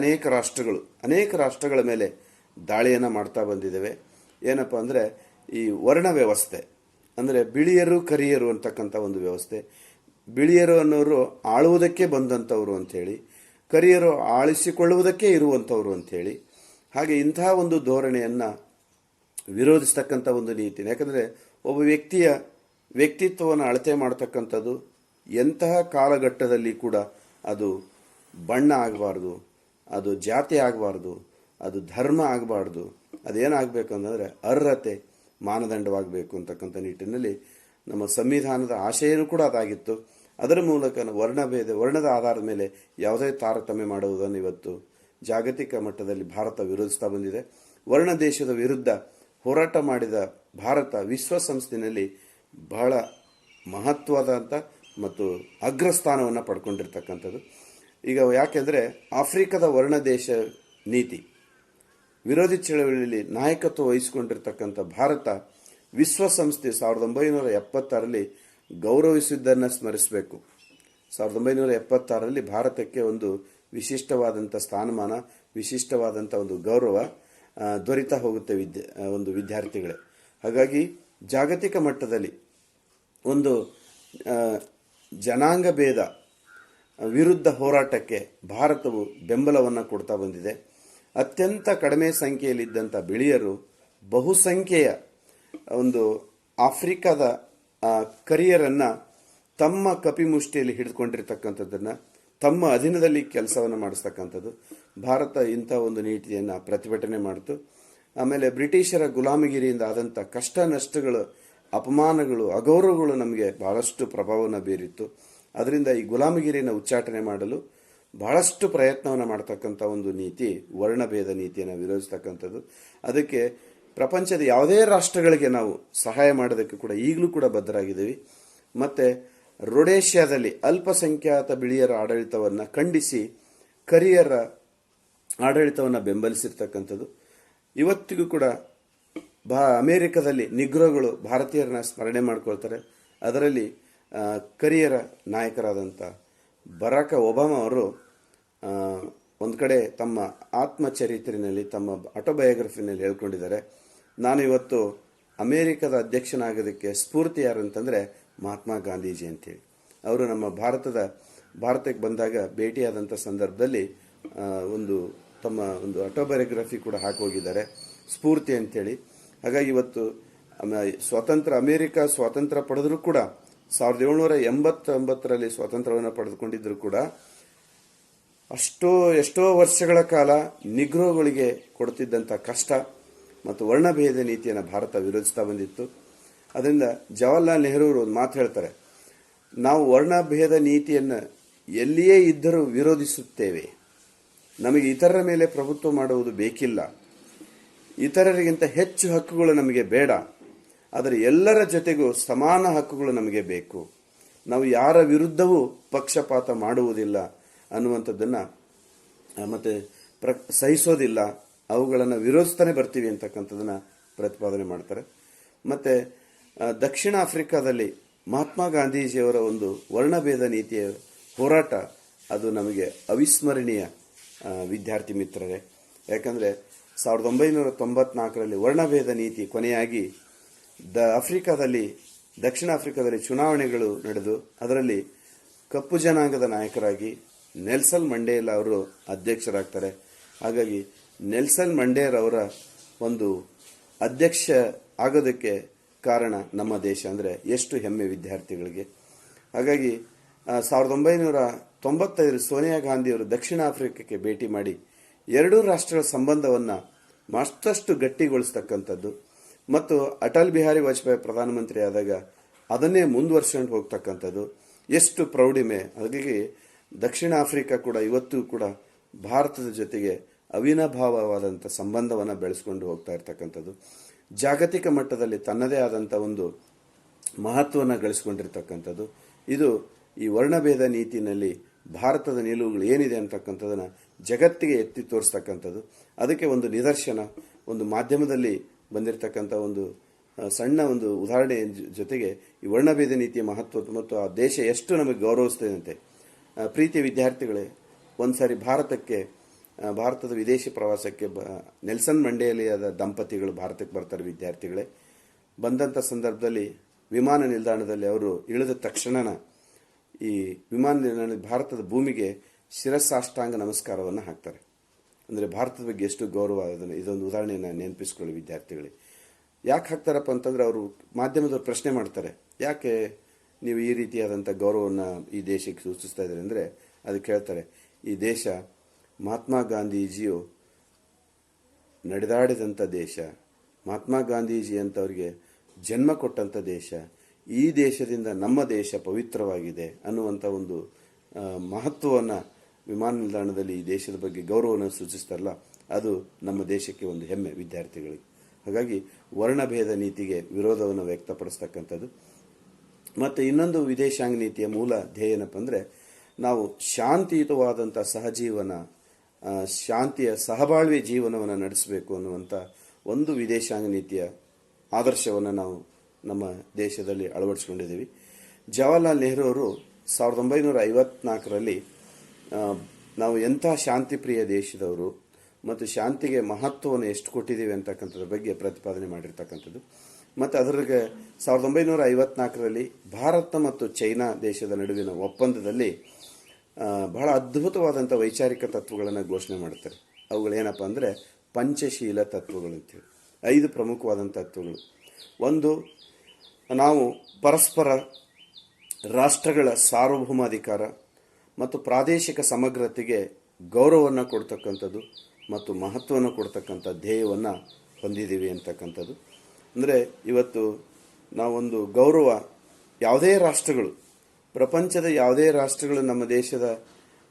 ಅನೇಕ ರಾಷ್ಟ್ರಗಳ ಮೇಲೆ ದಾಳಿಯನ್ನು ಮಾಡ್ತಾ ಬಂದಿದ್ದೇವೆ. ಏನಪ್ಪ ಅಂದರೆ ಈ ವರ್ಣ ವ್ಯವಸ್ಥೆ, ಅಂದರೆ ಬಿಳಿಯರು ಕರಿಯರು ಅಂತಕ್ಕಂಥ ಒಂದು ವ್ಯವಸ್ಥೆ. ಬಿಳಿಯರು ಅನ್ನೋರು ಆಳುವುದಕ್ಕೆ ಬಂದಂಥವ್ರು ಅಂಥೇಳಿ, ಕರಿಯರು ಆಳಿಸಿಕೊಳ್ಳುವುದಕ್ಕೆ ಇರುವಂಥವ್ರು ಅಂಥೇಳಿ. ಹಾಗೆ ಇಂತಹ ಒಂದು ಧೋರಣೆಯನ್ನು ವಿರೋಧಿಸ್ತಕ್ಕಂಥ ಒಂದು ನೀತಿ. ಯಾಕಂದರೆ ಒಬ್ಬ ವ್ಯಕ್ತಿಯ ವ್ಯಕ್ತಿತ್ವವನ್ನು ಅಳತೆ ಮಾಡ್ತಕ್ಕಂಥದ್ದು ಎಂತಹ ಕಾಲಘಟ್ಟದಲ್ಲಿ ಕೂಡ ಅದು ಬಣ್ಣ ಆಗಬಾರ್ದು, ಅದು ಜಾತಿ ಆಗಬಾರ್ದು, ಅದು ಧರ್ಮ ಆಗಬಾರ್ದು, ಅದೇನಾಗಬೇಕು ಅಂತಂದರೆ ಅರ್ಹತೆ ಮಾನದಂಡವಾಗಬೇಕು ಅಂತಕ್ಕಂಥ ನಿಟ್ಟಿನಲ್ಲಿ ನಮ್ಮ ಸಂವಿಧಾನದ ಆಶಯನೂ ಕೂಡ ಅದಾಗಿತ್ತು. ಅದರ ಮೂಲಕ ವರ್ಣದ ಆಧಾರದ ಮೇಲೆ ಯಾವುದೇ ತಾರತಮ್ಯ ಮಾಡುವುದನ್ನು ಇವತ್ತು ಜಾಗತಿಕ ಮಟ್ಟದಲ್ಲಿ ಭಾರತ ವಿರೋಧಿಸ್ತಾ ಬಂದಿದೆ. ವರ್ಣ ದೇಶದ ವಿರುದ್ಧ ಹೋರಾಟ ಮಾಡಿದ ಭಾರತ ವಿಶ್ವಸಂಸ್ಥೆಯಲ್ಲಿ ಬಹಳ ಮಹತ್ವದಂಥ ಮತ್ತು ಅಗ್ರಸ್ಥಾನವನ್ನು ಪಡ್ಕೊಂಡಿರ್ತಕ್ಕಂಥದ್ದು. ಈಗ ಯಾಕೆಂದರೆ ಆಫ್ರಿಕಾದ ವರ್ಣ ದೇಶ ನೀತಿ ವಿರೋಧಿ ಚಳವಳಿಯಲ್ಲಿ ನಾಯಕತ್ವ ವಹಿಸಿಕೊಂಡಿರ್ತಕ್ಕಂಥ ಭಾರತ ವಿಶ್ವಸಂಸ್ಥೆ 1976ರಲ್ಲಿ ಗೌರವಿಸಿದ್ದನ್ನು ಸ್ಮರಿಸಬೇಕು. 1976ರಲ್ಲಿ ಭಾರತಕ್ಕೆ ಒಂದು ವಿಶಿಷ್ಟವಾದಂಥ ಸ್ಥಾನಮಾನ, ವಿಶಿಷ್ಟವಾದಂಥ ಒಂದು ಗೌರವ ದೊರೀತಾ ಹೋಗುತ್ತೆ ಒಂದು ವಿದ್ಯಾರ್ಥಿಗಳೇ. ಹಾಗಾಗಿ ಜಾಗತಿಕ ಮಟ್ಟದಲ್ಲಿ ಒಂದು ಜನಾಂಗ ಭೇದ ವಿರುದ್ಧ ಹೋರಾಟಕ್ಕೆ ಭಾರತವು ಬೆಂಬಲವನ್ನು ಕೊಡ್ತಾ ಬಂದಿದೆ. ಅತ್ಯಂತ ಕಡಿಮೆ ಸಂಖ್ಯೆಯಲ್ಲಿದ್ದಂಥ ಬಿಳಿಯರು ಬಹುಸಂಖ್ಯೆಯ ಒಂದು ಆಫ್ರಿಕಾದ ಕರಿಯರನ್ನು ತಮ್ಮ ಕಪಿಮುಷ್ಟಿಯಲ್ಲಿ ಹಿಡಿದುಕೊಂಡಿರ್ತಕ್ಕಂಥದ್ದನ್ನು ತಮ್ಮ ಅಧೀನದಲ್ಲಿ ಕೆಲಸವನ್ನು ಮಾಡಿಸ್ತಕ್ಕಂಥದ್ದು. ಭಾರತ ಇಂಥ ಒಂದು ನೀತಿಯನ್ನು ಪ್ರತಿಭಟನೆ ಮಾಡಿತು. ಆಮೇಲೆ ಬ್ರಿಟಿಷರ ಗುಲಾಮಗಿರಿಯಿಂದ ಆದಂಥ ಕಷ್ಟ ನಷ್ಟಗಳು, ಅಪಮಾನಗಳು, ಅಗೌರವಗಳು ನಮಗೆ ಬಹಳಷ್ಟು ಪ್ರಭಾವವನ್ನು ಬೀರಿತ್ತು. ಅದರಿಂದ ಈ ಗುಲಾಮಗಿರಿಯನ್ನು ಉಚ್ಚಾಟನೆ ಮಾಡಲು ಬಹಳಷ್ಟು ಪ್ರಯತ್ನವನ್ನು ಮಾಡ್ತಕ್ಕಂಥ ಒಂದು ನೀತಿ ವರ್ಣಭೇದ ನೀತಿಯನ್ನು ವಿರೋಧಿಸ್ತಕ್ಕಂಥದ್ದು. ಅದಕ್ಕೆ ಪ್ರಪಂಚದ ಯಾವುದೇ ರಾಷ್ಟ್ರಗಳಿಗೆ ನಾವು ಸಹಾಯ ಮಾಡೋದಕ್ಕೆ ಕೂಡ ಈಗಲೂ ಕೂಡ ಬದ್ಧರಾಗಿದ್ದೀವಿ. ಮತ್ತು ರೊಡೇಷಿಯಾದಲ್ಲಿ ಅಲ್ಪಸಂಖ್ಯಾತ ಬಿಳಿಯರ ಆಡಳಿತವನ್ನು ಖಂಡಿಸಿ ಕರಿಯರ ಆಡಳಿತವನ್ನು ಬೆಂಬಲಿಸಿರ್ತಕ್ಕಂಥದ್ದು. ಇವತ್ತಿಗೂ ಕೂಡ ಅಮೇರಿಕದಲ್ಲಿ ನಿಗ್ರೋಗಳು ಭಾರತೀಯರನ್ನ ಸ್ಮರಣೆ ಮಾಡ್ಕೊಳ್ತಾರೆ. ಅದರಲ್ಲಿ ಕರಿಯರ ನಾಯಕರಾದಂಥ ಬರಾಕ್ ಒಬಾಮಾ ಅವರು ಒಂದು ಕಡೆ ತಮ್ಮ ಆತ್ಮಚರಿತ್ರೆಯಲ್ಲಿ, ತಮ್ಮ ಆಟೋಬಯೋಗ್ರಫಿನಲ್ಲಿ ಹೇಳ್ಕೊಂಡಿದ್ದಾರೆ, ನಾನು ಇವತ್ತು ಅಮೇರಿಕದ ಅಧ್ಯಕ್ಷನಾಗೋದಕ್ಕೆ ಸ್ಫೂರ್ತಿ ಯಾರು ಅಂತಂದರೆ ಮಹಾತ್ಮ ಗಾಂಧೀಜಿ ಅಂತೇಳಿ. ಅವರು ನಮ್ಮ ಭಾರತಕ್ಕೆ ಬಂದಾಗ ಭೇಟಿಯಾದಂಥ ಸಂದರ್ಭದಲ್ಲಿ ತಮ್ಮ ಒಂದು ಆಟೋಬಯೋಗ್ರಫಿ ಕೂಡ ಹಾಕೋಗಿದ್ದಾರೆ, ಸ್ಫೂರ್ತಿ ಅಂತೇಳಿ. ಹಾಗಾಗಿ ಇವತ್ತು ಅಮೇರಿಕ ಸ್ವಾತಂತ್ರ್ಯ ಪಡೆದರೂ ಕೂಡ 1789ರಲ್ಲಿ ಸ್ವಾತಂತ್ರ್ಯವನ್ನು ಪಡೆದುಕೊಂಡಿದ್ದರೂ ಕೂಡ ಎಷ್ಟೋ ವರ್ಷಗಳ ಕಾಲ ನಿಗ್ರೋಗಳಿಗೆ ಕೊಡ್ತಿದ್ದಂಥ ಕಷ್ಟ ಮತ್ತು ವರ್ಣಭೇದ ನೀತಿಯನ್ನು ಭಾರತ ವಿರೋಧಿಸ್ತಾ ಬಂದಿತ್ತು. ಅದರಿಂದ ಜವಾಹರ್ಲಾಲ್ ನೆಹರು ಅವರು ಒಂದು ಮಾತು ಹೇಳ್ತಾರೆ, ನಾವು ವರ್ಣಭೇದ ನೀತಿಯನ್ನು ಎಲ್ಲಿಯೇ ಇದ್ದರೂ ವಿರೋಧಿಸುತ್ತೇವೆ. ನಮಗೆ ಇತರರ ಮೇಲೆ ಪ್ರಭುತ್ವ ಮಾಡುವುದು ಬೇಕಿಲ್ಲ, ಇತರರಿಗಿಂತ ಹೆಚ್ಚು ಹಕ್ಕುಗಳು ನಮಗೆ ಬೇಡ, ಆದರೆ ಎಲ್ಲರ ಜೊತೆಗೂ ಸಮಾನ ಹಕ್ಕುಗಳು ನಮಗೆ ಬೇಕು. ನಾವು ಯಾರ ವಿರುದ್ಧವೂ ಪಕ್ಷಪಾತ ಮಾಡುವುದಿಲ್ಲ ಅನ್ನುವಂಥದ್ದನ್ನು ಮತ್ತು ಸಹಿಸೋದಿಲ್ಲ, ಅವುಗಳನ್ನು ವಿರೋಧಿಸ್ತಾನೆ ಬರ್ತೀವಿ ಅಂತಕ್ಕಂಥದ್ದನ್ನು ಪ್ರತಿಪಾದನೆ ಮಾಡ್ತಾರೆ. ಮತ್ತು ದಕ್ಷಿಣ ಆಫ್ರಿಕಾದಲ್ಲಿ ಮಹಾತ್ಮ ಗಾಂಧೀಜಿಯವರ ಒಂದು ವರ್ಣಭೇದ ನೀತಿಯ ಹೋರಾಟ ಅದು ನಮಗೆ ಅವಿಸ್ಮರಣೀಯ ವಿದ್ಯಾರ್ಥಿ ಮಿತ್ರರೇ. ಯಾಕಂದರೆ 1994ರಲ್ಲಿ ವರ್ಣಭೇದ ನೀತಿ ಕೊನೆಯಾಗಿ ದಕ್ಷಿಣ ಆಫ್ರಿಕಾದಲ್ಲಿ ಚುನಾವಣೆಗಳು ನಡೆದು ಅದರಲ್ಲಿ ಕಪ್ಪು ಜನಾಂಗದ ನಾಯಕರಾಗಿ ನೆಲ್ಸನ್ ಮಂಡೇಲಾ ಅವರು ಅಧ್ಯಕ್ಷರಾಗ್ತಾರೆ. ಹಾಗಾಗಿ ನೆಲ್ಸನ್ ಮಂಡೇಲಾ ಅವರ ಒಂದು ಅಧ್ಯಕ್ಷ ಆಗೋದಕ್ಕೆ ಕಾರಣ ನಮ್ಮ ದೇಶ ಅಂದರೆ ಎಷ್ಟು ಹೆಮ್ಮೆ ವಿದ್ಯಾರ್ಥಿಗಳಿಗೆ. ಹಾಗಾಗಿ 1995 ಸೋನಿಯಾ ಗಾಂಧಿಯವರು ದಕ್ಷಿಣ ಆಫ್ರಿಕಾಕ್ಕೆ ಭೇಟಿ ಮಾಡಿ ಎರಡೂ ರಾಷ್ಟ್ರಗಳ ಸಂಬಂಧವನ್ನು ಮತ್ತಷ್ಟು ಗಟ್ಟಿಗೊಳಿಸ್ತಕ್ಕಂಥದ್ದು ಮತ್ತು ಅಟಲ್ ಬಿಹಾರಿ ವಾಜಪೇಯಿ ಪ್ರಧಾನಮಂತ್ರಿ ಆದಾಗ ಅದನ್ನೇ ಮುಂದುವರ್ಸ್ಕೊಂಡು ಹೋಗ್ತಕ್ಕಂಥದ್ದು ಎಷ್ಟು ಪ್ರೌಢಿಮೆ. ಹಾಗಾಗಿ ದಕ್ಷಿಣ ಆಫ್ರಿಕಾ ಕೂಡ ಇವತ್ತು ಕೂಡ ಭಾರತದ ಜೊತೆಗೆ ಅವಿನಾಭಾವವಾದಂಥ ಸಂಬಂಧವನ್ನು ಬೆಳೆಸ್ಕೊಂಡು ಹೋಗ್ತಾ ಇರ್ತಕ್ಕಂಥದ್ದು. ಜಾಗತಿಕ ಮಟ್ಟದಲ್ಲಿ ತನ್ನದೇ ಆದಂಥ ಒಂದು ಮಹತ್ವವನ್ನು ಗಳಿಸ್ಕೊಂಡಿರ್ತಕ್ಕಂಥದ್ದು. ಇದು ಈ ವರ್ಣಭೇದ ನೀತಿನಲ್ಲಿ ಭಾರತದ ನಿಲುವುಗಳು ಏನಿದೆ ಅಂತಕ್ಕಂಥದ್ದನ್ನು ಜಗತ್ತಿಗೆ ಎತ್ತಿ ತೋರಿಸ್ತಕ್ಕಂಥದ್ದು. ಅದಕ್ಕೆ ಒಂದು ನಿದರ್ಶನ, ಒಂದು ಮಾಧ್ಯಮದಲ್ಲಿ ಬಂದಿರತಕ್ಕಂಥ ಒಂದು ಸಣ್ಣ ಒಂದು ಉದಾಹರಣೆ ಜೊತೆಗೆ ಈ ವರ್ಣಭೇದ ನೀತಿಯ ಮಹತ್ವ ಮತ್ತು ಆ ದೇಶ ಎಷ್ಟು ನಮಗೆ ಗೌರವಿಸ್ತದಂತೆ. ಪ್ರೀತಿಯ ವಿದ್ಯಾರ್ಥಿಗಳೇ, ಒಂದು ಸಾರಿ ಭಾರತದ ವಿದೇಶಿ ಪ್ರವಾಸಕ್ಕೆ ನೆಲ್ಸನ್ ಮಂಡೇಲಾದ ದಂಪತಿಗಳು ಭಾರತಕ್ಕೆ ಬರ್ತಾರೆ. ವಿದ್ಯಾರ್ಥಿಗಳೇ ಬಂದಂಥ ಸಂದರ್ಭದಲ್ಲಿ ವಿಮಾನ ನಿಲ್ದಾಣದಲ್ಲಿ ಅವರು ಇಳಿದ ತಕ್ಷಣ ಈ ವಿಮಾನ ನಿಲ್ದಾಣ ಭಾರತದ ಭೂಮಿಗೆ ಶಿರಸಾಷ್ಟಾಂಗ ನಮಸ್ಕಾರವನ್ನು ಹಾಕ್ತಾರೆ. ಅಂದರೆ ಭಾರತದ ಬಗ್ಗೆ ಎಷ್ಟು ಗೌರವ, ಅದನ್ನು ಇದೊಂದು ಉದಾಹರಣೆಯನ್ನು ನೆನಪಿಸ್ಕೊಳ್ಳಿ ವಿದ್ಯಾರ್ಥಿಗಳಿಗೆ. ಯಾಕೆ ಹಾಕ್ತಾರಪ್ಪ ಅಂತಂದರೆ ಅವರು ಮಾಧ್ಯಮದವ್ರು ಪ್ರಶ್ನೆ ಮಾಡ್ತಾರೆ, ಯಾಕೆ ನೀವು ಈ ರೀತಿಯಾದಂಥ ಗೌರವವನ್ನು ಈ ದೇಶಕ್ಕೆ ಸೂಚಿಸ್ತಾ ಇದ್ದಾರೆ ಅಂದರೆ ಅದಕ್ಕೆ ಹೇಳ್ತಾರೆ, ಈ ದೇಶ ಮಹಾತ್ಮ ಗಾಂಧೀಜಿಯು ನಡೆದಾಡಿದಂಥ ದೇಶ, ಮಹಾತ್ಮ ಗಾಂಧೀಜಿ ಅಂತವರಿಗೆ ಜನ್ಮ ಕೊಟ್ಟಂಥ ದೇಶ, ಈ ದೇಶದಿಂದ ನಮ್ಮ ದೇಶ ಪವಿತ್ರವಾಗಿದೆ ಅನ್ನುವಂಥ ಒಂದು ಮಹತ್ವವನ್ನು ವಿಮಾನ ನಿಲ್ದಾಣದಲ್ಲಿ ಈ ದೇಶದ ಬಗ್ಗೆ ಗೌರವವನ್ನು ಸೂಚಿಸ್ತಾರಲ್ಲ, ಅದು ನಮ್ಮ ದೇಶಕ್ಕೆ ಒಂದು ಹೆಮ್ಮೆ ವಿದ್ಯಾರ್ಥಿಗಳಿಗೆ. ಹಾಗಾಗಿ ವರ್ಣಭೇದ ನೀತಿಗೆ ವಿರೋಧವನ್ನು ವ್ಯಕ್ತಪಡಿಸ್ತಕ್ಕಂಥದ್ದು. ಮತ್ತು ಇನ್ನೊಂದು ವಿದೇಶಾಂಗ ನೀತಿಯ ಮೂಲ ಧ್ಯೇಯ ಏನಪ್ಪ ಅಂದರೆ, ನಾವು ಶಾಂತಿಯುತವಾದಂಥ ಸಹಜೀವನ, ಶಾಂತಿಯ ಸಹಬಾಳ್ವೆ ಜೀವನವನ್ನು ನಡೆಸಬೇಕು ಅನ್ನುವಂಥ ಒಂದು ವಿದೇಶಾಂಗ ನೀತಿಯ ಆದರ್ಶವನ್ನು ನಾವು ನಮ್ಮ ದೇಶದಲ್ಲಿ ಅಳವಡಿಸ್ಕೊಂಡಿದ್ದೀವಿ. ಜವಾಹರ್ಲಾಲ್ ನೆಹರು ಅವರು 1954ರಲ್ಲಿ ನಾವು ಎಂಥ ಶಾಂತಿಪ್ರಿಯ ದೇಶದವರು ಮತ್ತು ಶಾಂತಿಗೆ ಮಹತ್ವವನ್ನು ಎಷ್ಟು ಕೊಟ್ಟಿದ್ದೀವಿ ಅಂತಕ್ಕಂಥದ್ರ ಬಗ್ಗೆ ಪ್ರತಿಪಾದನೆ ಮಾಡಿರ್ತಕ್ಕಂಥದ್ದು. ಮತ್ತು ಅದರಿಗೆ 1954ರಲ್ಲಿ ಭಾರತ ಮತ್ತು ಚೈನಾ ದೇಶದ ನಡುವಿನ ಒಪ್ಪಂದದಲ್ಲಿ ಬಹಳ ಅದ್ಭುತವಾದಂಥ ವೈಚಾರಿಕ ತತ್ವಗಳನ್ನು ಘೋಷಣೆ ಮಾಡ್ತಾರೆ. ಅವುಗಳೇನಪ್ಪ ಅಂದರೆ ಪಂಚಶೀಲ ತತ್ವಗಳಂತೇಳಿ 5 ಪ್ರಮುಖವಾದಂಥ ತತ್ವಗಳು. ಒಂದು, ನಾವು ಪರಸ್ಪರ ರಾಷ್ಟ್ರಗಳ ಸಾರ್ವಭೌಮಾಧಿಕಾರ ಮತ್ತು ಪ್ರಾದೇಶಿಕ ಸಮಗ್ರತೆಗೆ ಗೌರವವನ್ನು ಕೊಡ್ತಕ್ಕಂಥದ್ದು ಮತ್ತು ಮಹತ್ವವನ್ನು ಕೊಡ್ತಕ್ಕಂಥ ಧ್ಯೇಯವನ್ನು ಹೊಂದಿದ್ದೀವಿ ಅಂತಕ್ಕಂಥದ್ದು. ಅಂದರೆ ಇವತ್ತು ನಾವೊಂದು ಗೌರವ, ಯಾವುದೇ ರಾಷ್ಟ್ರಗಳು, ಪ್ರಪಂಚದ ಯಾವುದೇ ರಾಷ್ಟ್ರಗಳು ನಮ್ಮ ದೇಶದ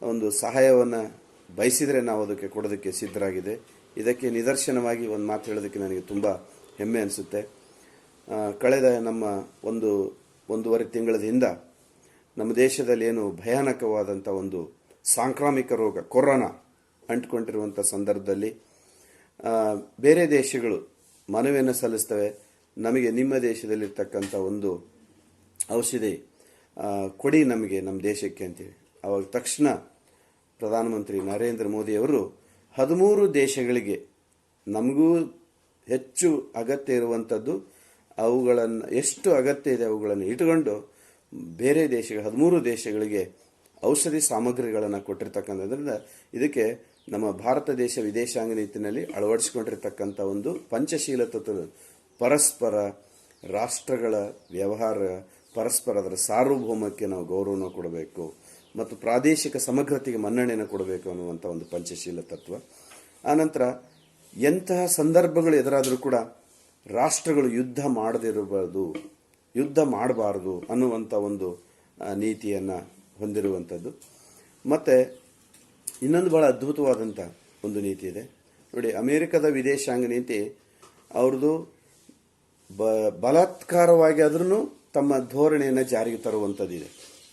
ಒಂದು ಸಹಾಯವನ್ನು ಬಯಸಿದರೆ ನಾವು ಅದಕ್ಕೆ ಕೊಡೋದಕ್ಕೆ ಸಿದ್ಧರಾಗಿದೆ. ಇದಕ್ಕೆ ನಿದರ್ಶನವಾಗಿ ಒಂದು ಮಾತು ಹೇಳೋದಕ್ಕೆ ನನಗೆ ತುಂಬ ಹೆಮ್ಮೆ ಅನಿಸುತ್ತೆ. ಕಳೆದ ನಮ್ಮ ಒಂದೂವರೆ ತಿಂಗಳ ಹಿಂದ ನಮ್ಮ ದೇಶದಲ್ಲಿ ಏನು ಭಯಾನಕವಾದಂಥ ಒಂದು ಸಾಂಕ್ರಾಮಿಕ ರೋಗ ಕೊರೋನಾ ಅಂಟ್ಕೊಂಡಿರುವಂಥ ಸಂದರ್ಭದಲ್ಲಿ ಬೇರೆ ದೇಶಗಳು ಮನವಿಯನ್ನು ಸಲ್ಲಿಸ್ತವೆ, ನಮಗೆ ನಿಮ್ಮ ದೇಶದಲ್ಲಿರ್ತಕ್ಕಂಥ ಒಂದು ಔಷಧಿ ಕೊಡಿ ನಮಗೆ, ನಮ್ಮ ದೇಶಕ್ಕೆ ಅಂತೇಳಿ. ಆವಾಗ ತಕ್ಷಣ ಪ್ರಧಾನಮಂತ್ರಿ ನರೇಂದ್ರ ಮೋದಿಯವರು 13 ದೇಶಗಳಿಗೆ, ನಮಗೂ ಹೆಚ್ಚು ಅಗತ್ಯ ಇರುವಂಥದ್ದು, ಅವುಗಳನ್ನು ಎಷ್ಟು ಅಗತ್ಯ ಇದೆ ಅವುಗಳನ್ನು ಇಟ್ಟುಕೊಂಡು ಬೇರೆ ದೇಶಗಳು 13 ದೇಶಗಳಿಗೆ ಔಷಧಿ ಸಾಮಗ್ರಿಗಳನ್ನು ಕೊಟ್ಟಿರ್ತಕ್ಕಂಥದ್ರಿಂದ ಇದಕ್ಕೆ ನಮ್ಮ ಭಾರತ ದೇಶ ವಿದೇಶಾಂಗ ನೀತಿನಲ್ಲಿ ಅಳವಡಿಸಿಕೊಂಡಿರ್ತಕ್ಕಂಥ ಒಂದು ಪಂಚಶೀಲ ತತ್ವ, ಪರಸ್ಪರ ರಾಷ್ಟ್ರಗಳ ವ್ಯವಹಾರ, ಪರಸ್ಪರ ಅದರ ಸಾರ್ವಭೌಮಕ್ಕೆ ನಾವು ಗೌರವವನ್ನು ಕೊಡಬೇಕು ಮತ್ತು ಪ್ರಾದೇಶಿಕ ಸಮಗ್ರತೆಗೆ ಮನ್ನಣೆಯನ್ನು ಕೊಡಬೇಕು ಅನ್ನುವಂಥ ಒಂದು ಪಂಚಶೀಲ ತತ್ವ. ಆನಂತರ ಎಂತಹ ಸಂದರ್ಭಗಳು ಎದುರಾದರೂ ಕೂಡ ರಾಷ್ಟ್ರಗಳು ಯುದ್ಧ ಮಾಡಬಾರದು ಅನ್ನುವಂಥ ಒಂದು ನೀತಿಯನ್ನು ಹೊಂದಿರುವಂಥದ್ದು. ಮತ್ತು ಇನ್ನೊಂದು ಬಹಳ ಅದ್ಭುತವಾದಂಥ ಒಂದು ನೀತಿ ಇದೆ ನೋಡಿ. ಅಮೆರಿಕದ ವಿದೇಶಾಂಗ ನೀತಿ ಅವ್ರದ್ದು ಬಲಾತ್ಕಾರವಾಗಿ ಆದ್ರೂ ತಮ್ಮ ಧೋರಣೆಯನ್ನು ಜಾರಿಗೆ ತರುವಂಥದ್ದಿದೆ.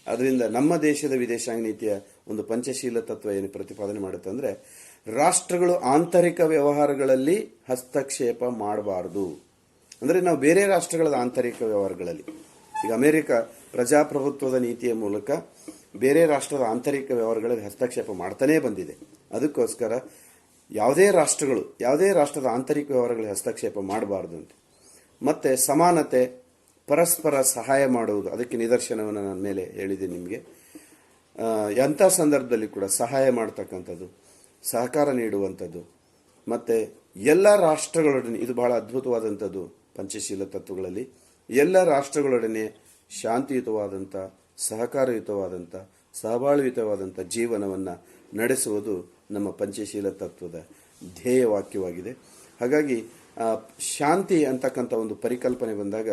ಅದರಿಂದ ನಮ್ಮ ದೇಶದ ವಿದೇಶಾಂಗ ನೀತಿಯ ಒಂದು ಪಂಚಶೀಲ ತತ್ವ ಏನು ಪ್ರತಿಪಾದನೆ ಮಾಡುತ್ತೆ ಅಂದರೆ, ರಾಷ್ಟ್ರಗಳು ಆಂತರಿಕ ವ್ಯವಹಾರಗಳಲ್ಲಿ ಹಸ್ತಕ್ಷೇಪ ಮಾಡಬಾರ್ದು. ಅಂದರೆ ನಾವು ಬೇರೆ ರಾಷ್ಟ್ರಗಳ ಆಂತರಿಕ ವ್ಯವಹಾರಗಳಲ್ಲಿ, ಈಗ ಅಮೆರಿಕ ಪ್ರಜಾಪ್ರಭುತ್ವದ ನೀತಿಯ ಮೂಲಕ ಬೇರೆ ರಾಷ್ಟ್ರದ ಆಂತರಿಕ ವ್ಯವಹಾರಗಳಲ್ಲಿ ಹಸ್ತಕ್ಷೇಪ ಮಾಡ್ತಾನೇ ಬಂದಿದೆ. ಅದಕ್ಕೋಸ್ಕರ ಯಾವುದೇ ರಾಷ್ಟ್ರದ ಆಂತರಿಕ ವ್ಯವಹಾರಗಳಲ್ಲಿ ಹಸ್ತಕ್ಷೇಪ ಮಾಡಬಾರ್ದು ಅಂತ. ಮತ್ತು ಸಮಾನತೆ, ಪರಸ್ಪರ ಸಹಾಯ ಮಾಡುವುದು, ಅದಕ್ಕೆ ನಿದರ್ಶನವನ್ನು ನಾನು ಮೇಲೆ ಹೇಳಿದ್ದೀನಿ ನಿಮಗೆ. ಎಂಥ ಸಂದರ್ಭದಲ್ಲಿ ಕೂಡ ಸಹಾಯ ಮಾಡ್ತಕ್ಕಂಥದ್ದು, ಸಹಕಾರ ನೀಡುವಂಥದ್ದು, ಮತ್ತು ಎಲ್ಲ ರಾಷ್ಟ್ರಗಳೊಡನೆ, ಇದು ಬಹಳ ಅದ್ಭುತವಾದಂಥದ್ದು ಪಂಚಶೀಲ ತತ್ವಗಳಲ್ಲಿ, ಎಲ್ಲ ರಾಷ್ಟ್ರಗಳೊಡನೆ ಶಾಂತಿಯುತವಾದಂಥ, ಸಹಕಾರಯುತವಾದಂಥ, ಸಹಬಾಳ್ವಿತವಾದಂಥ ಜೀವನವನ್ನು ನಡೆಸುವುದು ನಮ್ಮ ಪಂಚಶೀಲ ತತ್ವದ ಧ್ಯೇಯವಾಕ್ಯವಾಗಿದೆ. ಹಾಗಾಗಿ ಶಾಂತಿ ಅಂತಕ್ಕಂಥ ಒಂದು ಪರಿಕಲ್ಪನೆ ಬಂದಾಗ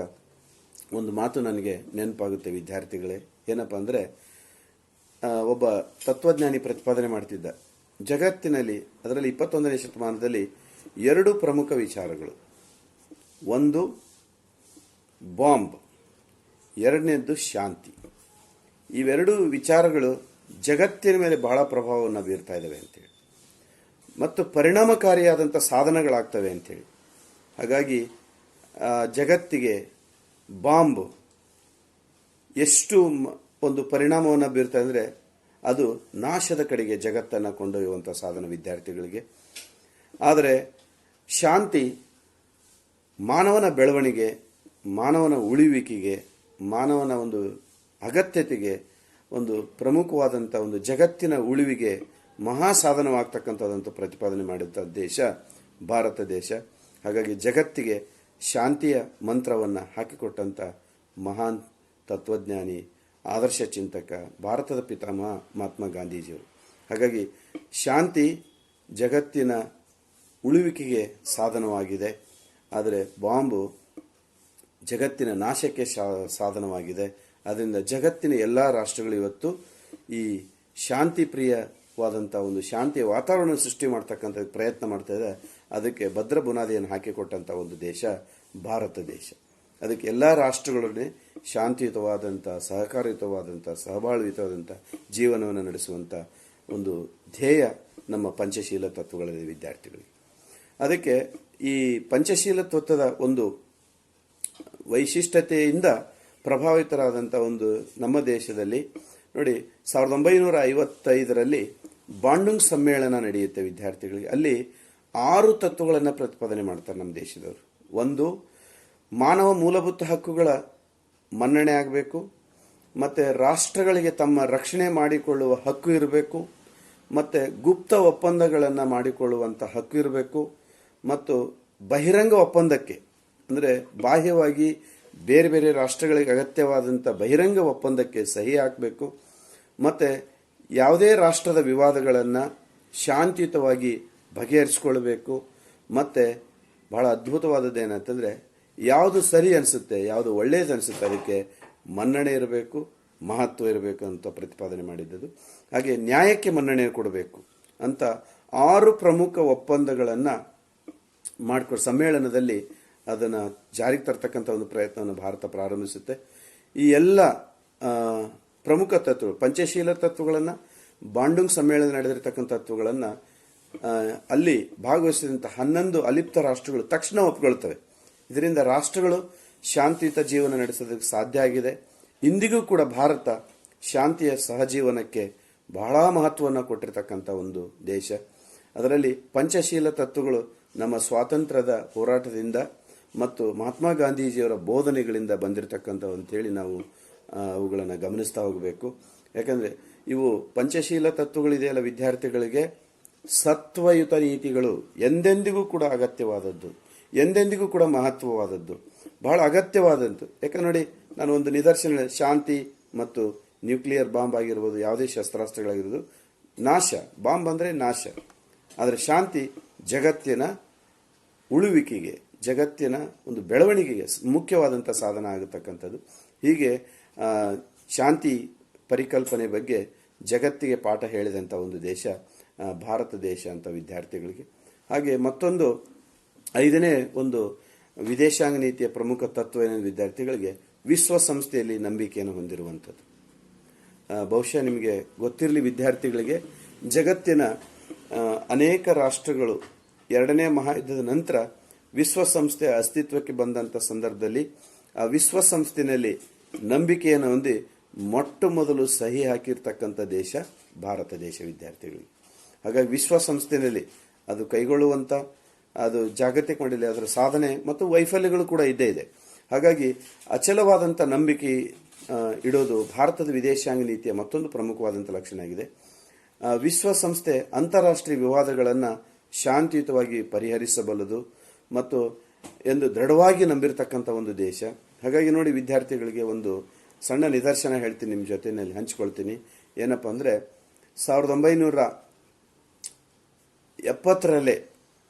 ಒಂದು ಮಾತು ನನಗೆ ನೆನಪಾಗುತ್ತೆ ವಿದ್ಯಾರ್ಥಿಗಳೇ. ಏನಪ್ಪ ಅಂದರೆ, ಒಬ್ಬ ತತ್ವಜ್ಞಾನಿ ಪ್ರತಿಪಾದನೆ ಮಾಡ್ತಿದ್ದ, ಜಗತ್ತಿನಲ್ಲಿ, ಅದರಲ್ಲಿ 21ನೇ ಶತಮಾನದಲ್ಲಿ 2 ಪ್ರಮುಖ ವಿಚಾರಗಳು, ಒಂದು ಬಾಂಬ್, ಎರಡನೇದ್ದು ಶಾಂತಿ. ಇವೆರಡು ವಿಚಾರಗಳು ಜಗತ್ತಿನ ಮೇಲೆ ಬಹಳ ಪ್ರಭಾವವನ್ನು ಬೀರ್ತಾ ಇದ್ದಾವೆ ಅಂತೇಳಿ ಮತ್ತು ಪರಿಣಾಮಕಾರಿಯಾದಂಥ ಸಾಧನಗಳಾಗ್ತವೆ ಅಂಥೇಳಿ. ಹಾಗಾಗಿ ಜಗತ್ತಿಗೆ ಬಾಂಬ್ ಎಷ್ಟು ಒಂದು ಪರಿಣಾಮವನ್ನು ಬೀರ್ತಾ ಅಂದರೆ, ಅದು ನಾಶದ ಕಡೆಗೆ ಜಗತ್ತನ್ನು ಕೊಂಡೊಯ್ಯುವಂಥ ಸಾಧನ ವಿದ್ಯಾರ್ಥಿಗಳಿಗೆ. ಆದರೆ ಶಾಂತಿ ಮಾನವನ ಬೆಳವಣಿಗೆ, ಮಾನವನ ಉಳಿವಿಕೆಗೆ, ಮಾನವನ ಒಂದು ಅಗತ್ಯತೆಗೆ ಒಂದು ಪ್ರಮುಖವಾದಂಥ ಒಂದು ಜಗತ್ತಿನ ಉಳಿವಿಗೆ ಮಹಾ ಸಾಧನವಾಗ್ತಕ್ಕಂಥದ್ದಂತೂ ಪ್ರತಿಪಾದನೆ ಮಾಡಿದಂಥ ದೇಶ ಭಾರತ ದೇಶ. ಹಾಗಾಗಿ ಜಗತ್ತಿಗೆ ಶಾಂತಿಯ ಮಂತ್ರವನ್ನು ಹಾಕಿಕೊಟ್ಟಂಥ ಮಹಾನ್ ತತ್ವಜ್ಞಾನಿ, ಆದರ್ಶ ಚಿಂತಕ, ಭಾರತದ ಪಿತಾಮಹ ಮಹಾತ್ಮ ಗಾಂಧೀಜಿಯವರು. ಹಾಗಾಗಿ ಶಾಂತಿ ಜಗತ್ತಿನ ಉಳಿವಿಕೆಗೆ ಸಾಧನವಾಗಿದೆ, ಆದರೆ ಬಾಂಬು ಜಗತ್ತಿನ ನಾಶಕ್ಕೆ ಸಾಧನವಾಗಿದೆ. ಅದರಿಂದ ಜಗತ್ತಿನ ಎಲ್ಲ ರಾಷ್ಟ್ರಗಳು ಇವತ್ತು ಈ ಶಾಂತಿ ಪ್ರಿಯವಾದಂಥ ಒಂದು ಶಾಂತಿಯ ವಾತಾವರಣ ಸೃಷ್ಟಿ ಮಾಡ್ತಕ್ಕಂಥ ಪ್ರಯತ್ನ ಮಾಡ್ತಾ ಇದೆ. ಅದಕ್ಕೆ ಭದ್ರ ಬುನಾದಿಯನ್ನು ಹಾಕಿಕೊಟ್ಟಂಥ ಒಂದು ದೇಶ ಭಾರತ ದೇಶ. ಅದಕ್ಕೆ ಎಲ್ಲ ರಾಷ್ಟ್ರಗಳನ್ನೇ ಶಾಂತಿಯುತವಾದಂಥ, ಸಹಕಾರಯುತವಾದಂಥ, ಸಹಬಾಳ್ವಿತವಾದಂಥ ಜೀವನವನ್ನು ನಡೆಸುವಂಥ ಒಂದು ಧ್ಯೇಯ ನಮ್ಮ ಪಂಚಶೀಲ ತತ್ವಗಳಿದೆ ವಿದ್ಯಾರ್ಥಿಗಳಿಗೆ. ಅದಕ್ಕೆ ಈ ಪಂಚಶೀಲ ತತ್ವದ ಒಂದು ವೈಶಿಷ್ಟ್ಯತೆಯಿಂದ ಪ್ರಭಾವಿತರಾದಂಥ ಒಂದು ನಮ್ಮ ದೇಶದಲ್ಲಿ ನೋಡಿ 1955ರಲ್ಲಿ ಬಾಂಡುಂಗ್ ಸಮ್ಮೇಳನ ನಡೆಯುತ್ತೆ ವಿದ್ಯಾರ್ಥಿಗಳಿಗೆ. ಅಲ್ಲಿ 6 ತತ್ವಗಳನ್ನು ಪ್ರತಿಪಾದನೆ ಮಾಡ್ತಾರೆ ನಮ್ಮ ದೇಶದವರು. ಒಂದು, ಮಾನವ ಮೂಲಭೂತ ಹಕ್ಕುಗಳ ಮನ್ನಣೆ ಆಗಬೇಕು, ಮತ್ತು ರಾಷ್ಟ್ರಗಳಿಗೆ ತಮ್ಮ ರಕ್ಷಣೆ ಮಾಡಿಕೊಳ್ಳುವ ಹಕ್ಕು ಇರಬೇಕು, ಮತ್ತು ಗುಪ್ತ ಒಪ್ಪಂದಗಳನ್ನು ಮಾಡಿಕೊಳ್ಳುವಂಥ ಹಕ್ಕು ಇರಬೇಕು, ಮತ್ತು ಬಹಿರಂಗ ಒಪ್ಪಂದಕ್ಕೆ ಅಂದರೆ ಬಾಹ್ಯವಾಗಿ ಬೇರೆ ಬೇರೆ ರಾಷ್ಟ್ರಗಳಿಗೆ ಅಗತ್ಯವಾದಂಥ ಬಹಿರಂಗ ಒಪ್ಪಂದಕ್ಕೆ ಸಹಿ ಹಾಕಬೇಕು, ಮತ್ತು ಯಾವುದೇ ರಾಷ್ಟ್ರದ ವಿವಾದಗಳನ್ನು ಶಾಂತಿಯುತವಾಗಿ ಬಗೆಹರಿಸಿಕೊಳ್ಬೇಕು, ಮತ್ತು ಬಹಳ ಅದ್ಭುತವಾದದ್ದು ಏನಂತಂದರೆ ಯಾವುದು ಸರಿ ಅನಿಸುತ್ತೆ, ಯಾವುದು ಒಳ್ಳೆಯದು ಅನಿಸುತ್ತೆ ಅದಕ್ಕೆ ಮನ್ನಣೆ ಇರಬೇಕು, ಮಹತ್ವ ಇರಬೇಕು ಅಂತ ಪ್ರತಿಪಾದನೆ ಮಾಡಿದ್ದದು. ಹಾಗೆ ನ್ಯಾಯಕ್ಕೆ ಮನ್ನಣೆ ಕೊಡಬೇಕು ಅಂತ 6 ಪ್ರಮುಖ ಒಪ್ಪಂದಗಳನ್ನು ಮಾಡಿಕೊಡು ಸಮ್ಮೇಳನದಲ್ಲಿ ಅದನ್ನು ಜಾರಿಗೆ ತರ್ತಕ್ಕಂಥ ಒಂದು ಪ್ರಯತ್ನವನ್ನು ಭಾರತ ಪ್ರಾರಂಭಿಸುತ್ತೆ. ಈ ಎಲ್ಲ ಪ್ರಮುಖ ತತ್ವಗಳು, ಪಂಚಶೀಲ ತತ್ವಗಳನ್ನು, ಬಾಂಡುಂಗ್ ಸಮ್ಮೇಳನ ನಡೆದಿರ್ತಕ್ಕಂಥ ತತ್ವಗಳನ್ನು ಅಲ್ಲಿ ಭಾಗವಹಿಸಿದಂಥ 11 ಅಲಿಪ್ತ ರಾಷ್ಟ್ರಗಳು ತಕ್ಷಣ ಒಪ್ಪಿಕೊಳ್ತವೆ. ಇದರಿಂದ ರಾಷ್ಟ್ರಗಳು ಶಾಂತಿಯುತ ಜೀವನ ನಡೆಸೋದಕ್ಕೆ ಸಾಧ್ಯ ಆಗಿದೆ. ಇಂದಿಗೂ ಕೂಡ ಭಾರತ ಶಾಂತಿಯ ಸಹಜೀವನಕ್ಕೆ ಬಹಳ ಮಹತ್ವವನ್ನು ಕೊಟ್ಟಿರ್ತಕ್ಕಂಥ ಒಂದು ದೇಶ. ಅದರಲ್ಲಿ ಪಂಚಶೀಲ ತತ್ವಗಳು ನಮ್ಮ ಸ್ವಾತಂತ್ರ್ಯದ ಹೋರಾಟದಿಂದ ಮತ್ತು ಮಹಾತ್ಮ ಗಾಂಧೀಜಿಯವರ ಬೋಧನೆಗಳಿಂದ ಬಂದಿರತಕ್ಕಂಥ ಅಂತೇಳಿ ನಾವು ಅವುಗಳನ್ನು ಗಮನಿಸ್ತಾ ಹೋಗಬೇಕು. ಯಾಕಂದರೆ ಇವು ಪಂಚಶೀಲ ತತ್ವಗಳಿದೆಯಲ್ಲ ವಿದ್ಯಾರ್ಥಿಗಳಿಗೆ ಸತ್ವಯುತ ನೀತಿಗಳು ಎಂದೆಂದಿಗೂ ಕೂಡ ಅಗತ್ಯವಾದದ್ದು, ಎಂದೆಂದಿಗೂ ಕೂಡ ಮಹತ್ವವಾದದ್ದು, ಬಹಳ ಅಗತ್ಯವಾದದ್ದು. ಯಾಕಂದ್ರೆ ನೋಡಿ, ನಾನು ಒಂದು ನಿದರ್ಶನ, ಶಾಂತಿ ಮತ್ತು ನ್ಯೂಕ್ಲಿಯರ್ ಬಾಂಬ್ ಆಗಿರ್ಬೋದು, ಯಾವುದೇ ಶಸ್ತ್ರಾಸ್ತ್ರಗಳಾಗಿರ್ಬೋದು, ನಾಶ, ಬಾಂಬ್ ಅಂದರೆ ನಾಶ, ಆದರೆ ಶಾಂತಿ ಜಗತ್ತಿನ ಉಳುವಿಕೆಗೆ, ಜಗತ್ತಿನ ಒಂದು ಬೆಳವಣಿಗೆಗೆ ಮುಖ್ಯವಾದಂಥ ಸಾಧನ ಆಗತಕ್ಕಂಥದ್ದು. ಹೀಗೆ ಶಾಂತಿ ಪರಿಕಲ್ಪನೆ ಬಗ್ಗೆ ಜಗತ್ತಿಗೆ ಪಾಠ ಹೇಳಿದಂಥ ಒಂದು ದೇಶ ಭಾರತ ದೇಶ ಅಂತ ವಿದ್ಯಾರ್ಥಿಗಳಿಗೆ. ಹಾಗೆ ಮತ್ತೊಂದು 5ನೇ ಒಂದು ವಿದೇಶಾಂಗ ನೀತಿಯ ಪ್ರಮುಖ ತತ್ವ ಏನೇನು ವಿದ್ಯಾರ್ಥಿಗಳಿಗೆ, ವಿಶ್ವಸಂಸ್ಥೆಯಲ್ಲಿ ನಂಬಿಕೆಯನ್ನು ಹೊಂದಿರುವಂಥದ್ದು. ಬಹುಶಃ ನಿಮಗೆ ಗೊತ್ತಿರಲಿ ವಿದ್ಯಾರ್ಥಿಗಳಿಗೆ, ಜಗತ್ತಿನ ಅನೇಕ ರಾಷ್ಟ್ರಗಳು 2ನೇ ಮಹಾಯುದ್ಧದ ನಂತರ ವಿಶ್ವಸಂಸ್ಥೆ ಅಸ್ತಿತ್ವಕ್ಕೆ ಬಂದಂಥ ಸಂದರ್ಭದಲ್ಲಿ ಆ ವಿಶ್ವಸಂಸ್ಥೆಯಲ್ಲಿ ನಂಬಿಕೆಯನ್ನು ಹೊಂದಿ ಮೊಟ್ಟ ಮೊದಲು ಸಹಿ ಹಾಕಿರ್ತಕ್ಕಂಥ ದೇಶ ಭಾರತ ದೇಶ ವಿದ್ಯಾರ್ಥಿಗಳಿಗೆ. ಹಾಗಾಗಿ ವಿಶ್ವಸಂಸ್ಥೆಯಲ್ಲಿ ಅದು ಕೈಗೊಳ್ಳುವಂಥ, ಅದು ಜಾಗತಿಕ ಮಟ್ಟದಲ್ಲಿ ಅದರ ಸಾಧನೆ ಮತ್ತು ವೈಫಲ್ಯಗಳು ಕೂಡ ಇದ್ದೇ ಇದೆ. ಹಾಗಾಗಿ ಅಚಲವಾದಂಥ ನಂಬಿಕೆ ಇಡೋದು ಭಾರತದ ವಿದೇಶಾಂಗ ನೀತಿಯ ಮತ್ತೊಂದು ಪ್ರಮುಖವಾದಂಥ ಲಕ್ಷಣ ಆಗಿದೆ. ವಿಶ್ವಸಂಸ್ಥೆ ಅಂತಾರಾಷ್ಟ್ರೀಯ ವಿವಾದಗಳನ್ನು ಶಾಂತಿಯುತವಾಗಿ ಪರಿಹರಿಸಬಲ್ಲದು ಮತ್ತು ಎಂದು ದೃಢವಾಗಿ ನಂಬಿರತಕ್ಕಂಥ ಒಂದು ದೇಶ. ಹಾಗಾಗಿ ನೋಡಿ ವಿದ್ಯಾರ್ಥಿಗಳಿಗೆ ಒಂದು ಸಣ್ಣ ನಿದರ್ಶನ ಹೇಳ್ತೀನಿ, ನಿಮ್ಮ ಜೊತೆಯಲ್ಲಿ ಹಂಚ್ಕೊಳ್ತೀನಿ. ಏನಪ್ಪ ಅಂದರೆ 1970ರಲ್ಲೇ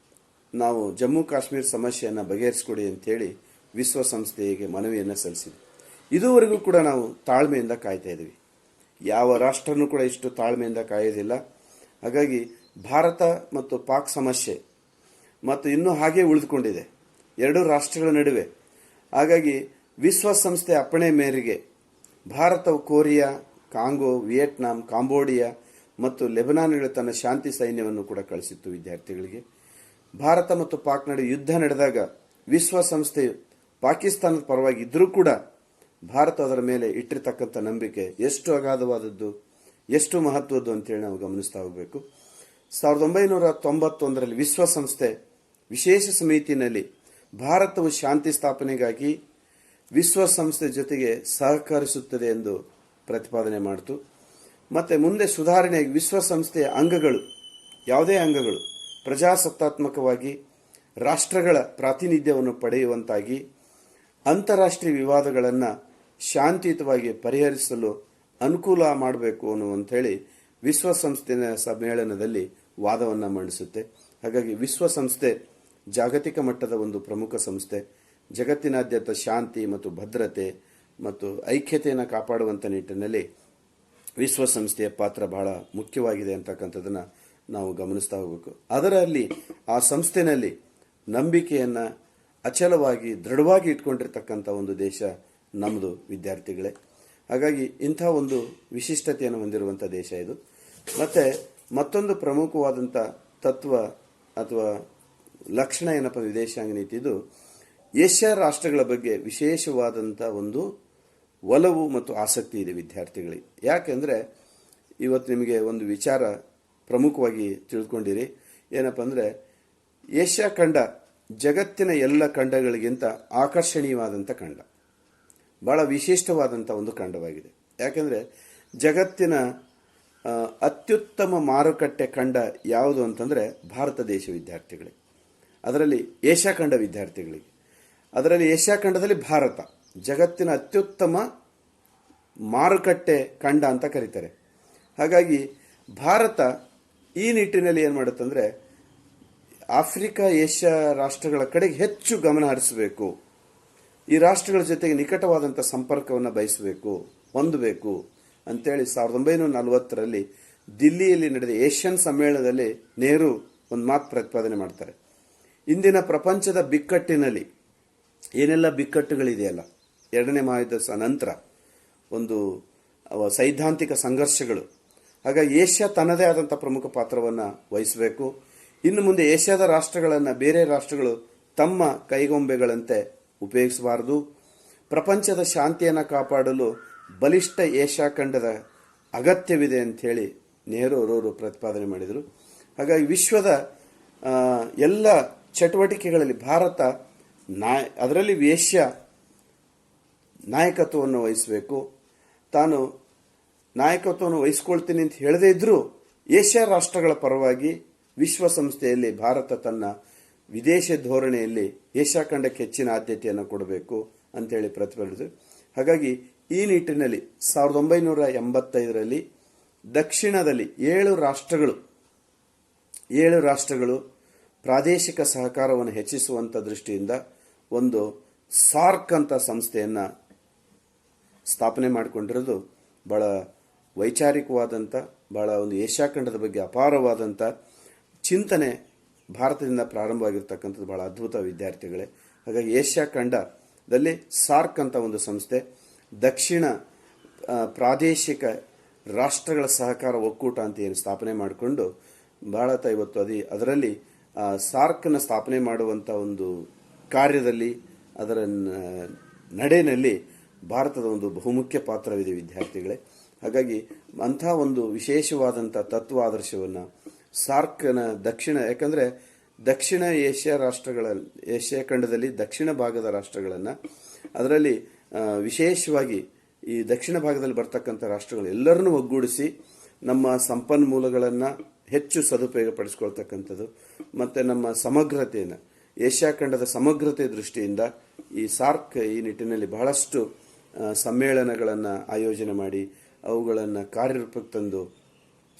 ನಾವು ಜಮ್ಮು ಕಾಶ್ಮೀರ ಸಮಸ್ಯೆಯನ್ನು ಬಗೆಹರಿಸಿಕೊಡಿ ಅಂತೇಳಿ ವಿಶ್ವಸಂಸ್ಥೆಗೆ ಮನವಿಯನ್ನು ಸಲ್ಲಿಸಿದ್ವಿ. ಇದುವರೆಗೂ ಕೂಡ ನಾವು ತಾಳ್ಮೆಯಿಂದ ಕಾಯ್ತಾ ಇದ್ದೀವಿ. ಯಾವ ರಾಷ್ಟ್ರನೂ ಕೂಡ ಇಷ್ಟು ತಾಳ್ಮೆಯಿಂದ ಕಾಯೋದಿಲ್ಲ. ಹಾಗಾಗಿ ಭಾರತ ಮತ್ತು ಪಾಕ್ ಸಮಸ್ಯೆ ಮತ್ತು ಇನ್ನೂ ಹಾಗೆ ಉಳಿದುಕೊಂಡಿದೆ 2 ರಾಷ್ಟ್ರಗಳ ನಡುವೆ. ಹಾಗಾಗಿ ವಿಶ್ವಸಂಸ್ಥೆ ಅಪ್ಪಣೆ ಮೇರೆಗೆ ಭಾರತವು ಕೊರಿಯಾ, ಕಾಂಗೋ, ವಿಯೆಟ್ನಾಂ, ಕಾಂಬೋಡಿಯಾ ಮತ್ತು ಲೆಬನಾನ್ಗಳ ತನ್ನ ಶಾಂತಿ ಸೈನ್ಯವನ್ನು ಕೂಡ ಕಳಿಸಿತ್ತು ವಿದ್ಯಾರ್ಥಿಗಳಿಗೆ. ಭಾರತ ಮತ್ತು ಪಾಕ್ ನಡುವೆ ಯುದ್ಧ ನಡೆದಾಗ ವಿಶ್ವಸಂಸ್ಥೆಯು ಪಾಕಿಸ್ತಾನದ ಪರವಾಗಿ ಇದ್ದರೂ ಕೂಡ ಭಾರತ ಅದರ ಮೇಲೆ ಇಟ್ಟಿರ್ತಕ್ಕಂಥ ನಂಬಿಕೆ ಎಷ್ಟು ಅಗಾಧವಾದದ್ದು, ಎಷ್ಟು ಮಹತ್ವದ್ದು ಅಂತೇಳಿ ನಾವು ಗಮನಿಸ್ತಾ ಹೋಗಬೇಕು. 1991ರಲ್ಲಿ ವಿಶ್ವಸಂಸ್ಥೆ ವಿಶೇಷ ಸಮಿತಿಯಲ್ಲಿ ಭಾರತವು ಶಾಂತಿ ಸ್ಥಾಪನೆಗಾಗಿ ವಿಶ್ವಸಂಸ್ಥೆ ಜೊತೆಗೆ ಸಹಕರಿಸುತ್ತದೆ ಎಂದು ಪ್ರತಿಪಾದನೆ ಮಾಡಿತು. ಮತ್ತು ಮುಂದೆ ಸುಧಾರಣೆಯಾಗಿ ವಿಶ್ವಸಂಸ್ಥೆಯ ಅಂಗಗಳು, ಯಾವುದೇ ಅಂಗಗಳು ಪ್ರಜಾಸತ್ತಾತ್ಮಕವಾಗಿ ರಾಷ್ಟ್ರಗಳ ಪ್ರಾತಿನಿಧ್ಯವನ್ನು ಪಡೆಯುವಂತಾಗಿ ಅಂತಾರಾಷ್ಟ್ರೀಯ ವಿವಾದಗಳನ್ನು ಶಾಂತಿಯುತವಾಗಿ ಪರಿಹರಿಸಲು ಅನುಕೂಲ ಮಾಡಬೇಕು ಅನ್ನುವಂಥೇಳಿ ವಿಶ್ವಸಂಸ್ಥೆಯ ಸಮ್ಮೇಳನದಲ್ಲಿ ವಾದವನ್ನು ಮಂಡಿಸುತ್ತೆ. ಹಾಗಾಗಿ ವಿಶ್ವಸಂಸ್ಥೆ ಜಾಗತಿಕ ಮಟ್ಟದ ಒಂದು ಪ್ರಮುಖ ಸಂಸ್ಥೆ. ಜಗತ್ತಿನಾದ್ಯಂತ ಶಾಂತಿ ಮತ್ತು ಭದ್ರತೆ ಮತ್ತು ಐಕ್ಯತೆಯನ್ನು ಕಾಪಾಡುವಂಥ ನಿಟ್ಟಿನಲ್ಲಿ ವಿಶ್ವಸಂಸ್ಥೆಯ ಪಾತ್ರ ಬಹಳ ಮುಖ್ಯವಾಗಿದೆ ಅಂತಕ್ಕಂಥದ್ದನ್ನು ನಾವು ಗಮನಿಸ್ತಾ ಹೋಗಬೇಕು. ಅದರಲ್ಲಿ ಆ ಸಂಸ್ಥೆಯಲ್ಲಿ ನಂಬಿಕೆಯನ್ನು ಅಚಲವಾಗಿ ದೃಢವಾಗಿ ಇಟ್ಕೊಂಡಿರ್ತಕ್ಕಂಥ ಒಂದು ದೇಶ ನಮ್ಮದು ವಿದ್ಯಾರ್ಥಿಗಳೇ. ಹಾಗಾಗಿ ಇಂಥ ಒಂದು ವಿಶಿಷ್ಟತೆಯನ್ನು ಹೊಂದಿರುವಂಥ ದೇಶ ಇದು. ಮತ್ತು ಮತ್ತೊಂದು ಪ್ರಮುಖವಾದಂಥ ತತ್ವ ಅಥವಾ ಲಕ್ಷಣ ಏನಪ್ಪ ವಿದೇಶಾಂಗ ನೀತಿದು, ಏಷ್ಯಾ ರಾಷ್ಟ್ರಗಳ ಬಗ್ಗೆ ವಿಶೇಷವಾದಂಥ ಒಂದು ಒಲವು ಮತ್ತು ಆಸಕ್ತಿ ಇದೆ ವಿದ್ಯಾರ್ಥಿಗಳಿಗೆ. ಯಾಕೆಂದರೆ ಇವತ್ತು ನಿಮಗೆ ಒಂದು ವಿಚಾರ ಪ್ರಮುಖವಾಗಿ ತಿಳ್ಕೊಂಡಿರಿ. ಏನಪ್ಪ ಅಂದರೆ ಏಷ್ಯಾ ಖಂಡ ಜಗತ್ತಿನ ಎಲ್ಲ ಖಂಡಗಳಿಗಿಂತ ಆಕರ್ಷಣೀಯವಾದಂಥ ಖಂಡ, ಭಾಳ ವಿಶಿಷ್ಟವಾದಂಥ ಒಂದು ಖಂಡವಾಗಿದೆ. ಯಾಕೆಂದರೆ ಜಗತ್ತಿನ ಅತ್ಯುತ್ತಮ ಮಾರುಕಟ್ಟೆ ಖಂಡ ಯಾವುದು ಅಂತಂದರೆ ಭಾರತ ದೇಶ ವಿದ್ಯಾರ್ಥಿಗಳಿಗೆ, ಅದರಲ್ಲಿ ಏಷ್ಯಾ ಖಂಡ ವಿದ್ಯಾರ್ಥಿಗಳಿಗೆ. ಅದರಲ್ಲಿ ಏಷ್ಯಾ ಖಂಡದಲ್ಲಿ ಭಾರತ ಜಗತ್ತಿನ ಅತ್ಯುತ್ತಮ ಮಾರುಕಟ್ಟೆ ಖಂಡ ಅಂತ ಕರೀತಾರೆ. ಹಾಗಾಗಿ ಭಾರತ ಈ ನಿಟ್ಟಿನಲ್ಲಿ ಏನು ಮಾಡುತ್ತಂದರೆ ಆಫ್ರಿಕಾ ಏಷ್ಯಾ ರಾಷ್ಟ್ರಗಳ ಕಡೆಗೆ ಹೆಚ್ಚು ಗಮನ ಹರಿಸಬೇಕು, ಈ ರಾಷ್ಟ್ರಗಳ ಜೊತೆಗೆ ನಿಕಟವಾದಂಥ ಸಂಪರ್ಕವನ್ನು ಬಯಸಬೇಕು, ಹೊಂದಬೇಕು ಅಂತೇಳಿ 1940ರಲ್ಲಿ ದಿಲ್ಲಿಯಲ್ಲಿ ನಡೆದ ಏಷ್ಯನ್ ಸಮ್ಮೇಳನದಲ್ಲಿ ನೆಹರು ಒಂದು ಮಾತು ಪ್ರತಿಪಾದನೆ ಮಾಡ್ತಾರೆ. ಇಂದಿನ ಪ್ರಪಂಚದ ಬಿಕ್ಕಟ್ಟಿನಲ್ಲಿ ಏನೆಲ್ಲ ಬಿಕ್ಕಟ್ಟುಗಳಿದೆಯಲ್ಲ, ಎರಡನೇ ಮಹಾಯುದ್ಧದ ನಂತರ ಒಂದು ಸೈದ್ಧಾಂತಿಕ ಸಂಘರ್ಷಗಳು, ಹಾಗಾಗಿ ಏಷ್ಯಾ ತನ್ನದೇ ಆದಂಥ ಪ್ರಮುಖ ಪಾತ್ರವನ್ನು ವಹಿಸಬೇಕು. ಇನ್ನು ಮುಂದೆ ಏಷ್ಯಾದ ರಾಷ್ಟ್ರಗಳನ್ನು ಬೇರೆ ರಾಷ್ಟ್ರಗಳು ತಮ್ಮ ಕೈಗೊಂಬೆಗಳಂತೆ ಉಪಯೋಗಿಸಬಾರದು. ಪ್ರಪಂಚದ ಶಾಂತಿಯನ್ನು ಕಾಪಾಡಲು ಬಲಿಷ್ಠ ಏಷ್ಯಾ ಖಂಡದ ಅಗತ್ಯವಿದೆ ಅಂಥೇಳಿ ನೆಹರು ಅವರವರು ಪ್ರತಿಪಾದನೆ ಮಾಡಿದರು. ಹಾಗಾಗಿ ವಿಶ್ವದ ಎಲ್ಲ ಚಟುವಟಿಕೆಗಳಲ್ಲಿ ಭಾರತ ಅದರಲ್ಲಿ ಏಷ್ಯಾ ನಾಯಕತ್ವವನ್ನು ವಹಿಸಬೇಕು. ತಾನು ನಾಯಕತ್ವವನ್ನು ವಹಿಸ್ಕೊಳ್ತೀನಿ ಅಂತ ಹೇಳದೇ ಇದ್ದರೂ ಏಷ್ಯಾ ರಾಷ್ಟ್ರಗಳ ಪರವಾಗಿ ವಿಶ್ವಸಂಸ್ಥೆಯಲ್ಲಿ ಭಾರತ ತನ್ನ ವಿದೇಶ ಧೋರಣೆಯಲ್ಲಿ ಏಷ್ಯಾ ಖಂಡಕ್ಕೆ ಹೆಚ್ಚಿನ ಆದ್ಯತೆಯನ್ನು ಕೊಡಬೇಕು ಅಂತೇಳಿ ಪ್ರತಿಪಾದಿಸಿದರು. ಹಾಗಾಗಿ ಈ ನಿಟ್ಟಿನಲ್ಲಿ 1985ರಲ್ಲಿ ದಕ್ಷಿಣದಲ್ಲಿ 7 ರಾಷ್ಟ್ರಗಳು ಪ್ರಾದೇಶಿಕ ಸಹಕಾರವನ್ನು ಹೆಚ್ಚಿಸುವಂಥ ದೃಷ್ಟಿಯಿಂದ ಒಂದು ಸಾರ್ಕ್ ಅಂತ ಸಂಸ್ಥೆಯನ್ನು ಸ್ಥಾಪನೆ ಮಾಡಿಕೊಂಡಿರೋದು ಭಾಳ ವೈಚಾರಿಕವಾದಂಥ, ಭಾಳ ಒಂದು ಏಷ್ಯಾ ಖಂಡದ ಬಗ್ಗೆ ಅಪಾರವಾದಂಥ ಚಿಂತನೆ ಭಾರತದಿಂದ ಪ್ರಾರಂಭವಾಗಿರ್ತಕ್ಕಂಥದ್ದು ಭಾಳ ಅದ್ಭುತ ವಿದ್ಯಾರ್ಥಿಗಳೇ. ಹಾಗಾಗಿ ಏಷ್ಯಾ ಖಂಡದಲ್ಲಿ ಸಾರ್ಕ್ ಅಂತ ಒಂದು ಸಂಸ್ಥೆ, ದಕ್ಷಿಣ ಪ್ರಾದೇಶಿಕ ರಾಷ್ಟ್ರಗಳ ಸಹಕಾರ ಒಕ್ಕೂಟ ಅಂತ ಏನು ಸ್ಥಾಪನೆ ಮಾಡಿಕೊಂಡು ಭಾರತ ಇವತ್ತು ಅದರಲ್ಲಿ ಸಾರ್ಕ್ನ ಸ್ಥಾಪನೆ ಮಾಡುವಂಥ ಒಂದು ಕಾರ್ಯದಲ್ಲಿ, ಅದರ ನಡೆಯಲ್ಲಿ ಭಾರತದ ಒಂದು ಬಹುಮುಖ್ಯ ಪಾತ್ರವಿದೆ ವಿದ್ಯಾರ್ಥಿಗಳೇ. ಹಾಗಾಗಿ ಅಂಥ ಒಂದು ವಿಶೇಷವಾದಂಥ ತತ್ವ ಆದರ್ಶವನ್ನು ಸಾರ್ಕ್ನ ಯಾಕಂದರೆ ದಕ್ಷಿಣ ಏಷ್ಯಾ ಖಂಡದಲ್ಲಿ ದಕ್ಷಿಣ ಭಾಗದ ರಾಷ್ಟ್ರಗಳನ್ನು, ಅದರಲ್ಲಿ ವಿಶೇಷವಾಗಿ ಈ ದಕ್ಷಿಣ ಭಾಗದಲ್ಲಿ ಬರ್ತಕ್ಕಂಥ ರಾಷ್ಟ್ರಗಳು ಎಲ್ಲರನ್ನೂ ಒಗ್ಗೂಡಿಸಿ ನಮ್ಮ ಸಂಪನ್ಮೂಲಗಳನ್ನು ಹೆಚ್ಚು ಸದುಪಯೋಗ ಪಡಿಸ್ಕೊಳ್ತಕ್ಕಂಥದ್ದು ಮತ್ತು ನಮ್ಮ ಸಮಗ್ರತೆಯನ್ನು, ಏಷ್ಯಾ ಖಂಡದ ಸಮಗ್ರತೆ ದೃಷ್ಟಿಯಿಂದ ಈ ಸಾರ್ಕ್ ಈ ನಿಟ್ಟಿನಲ್ಲಿ ಬಹಳಷ್ಟು ಸಮ್ಮೇಳನಗಳನ್ನು ಆಯೋಜನೆ ಮಾಡಿ ಅವುಗಳನ್ನು ಕಾರ್ಯರೂಪಕ್ಕೆ ತಂದು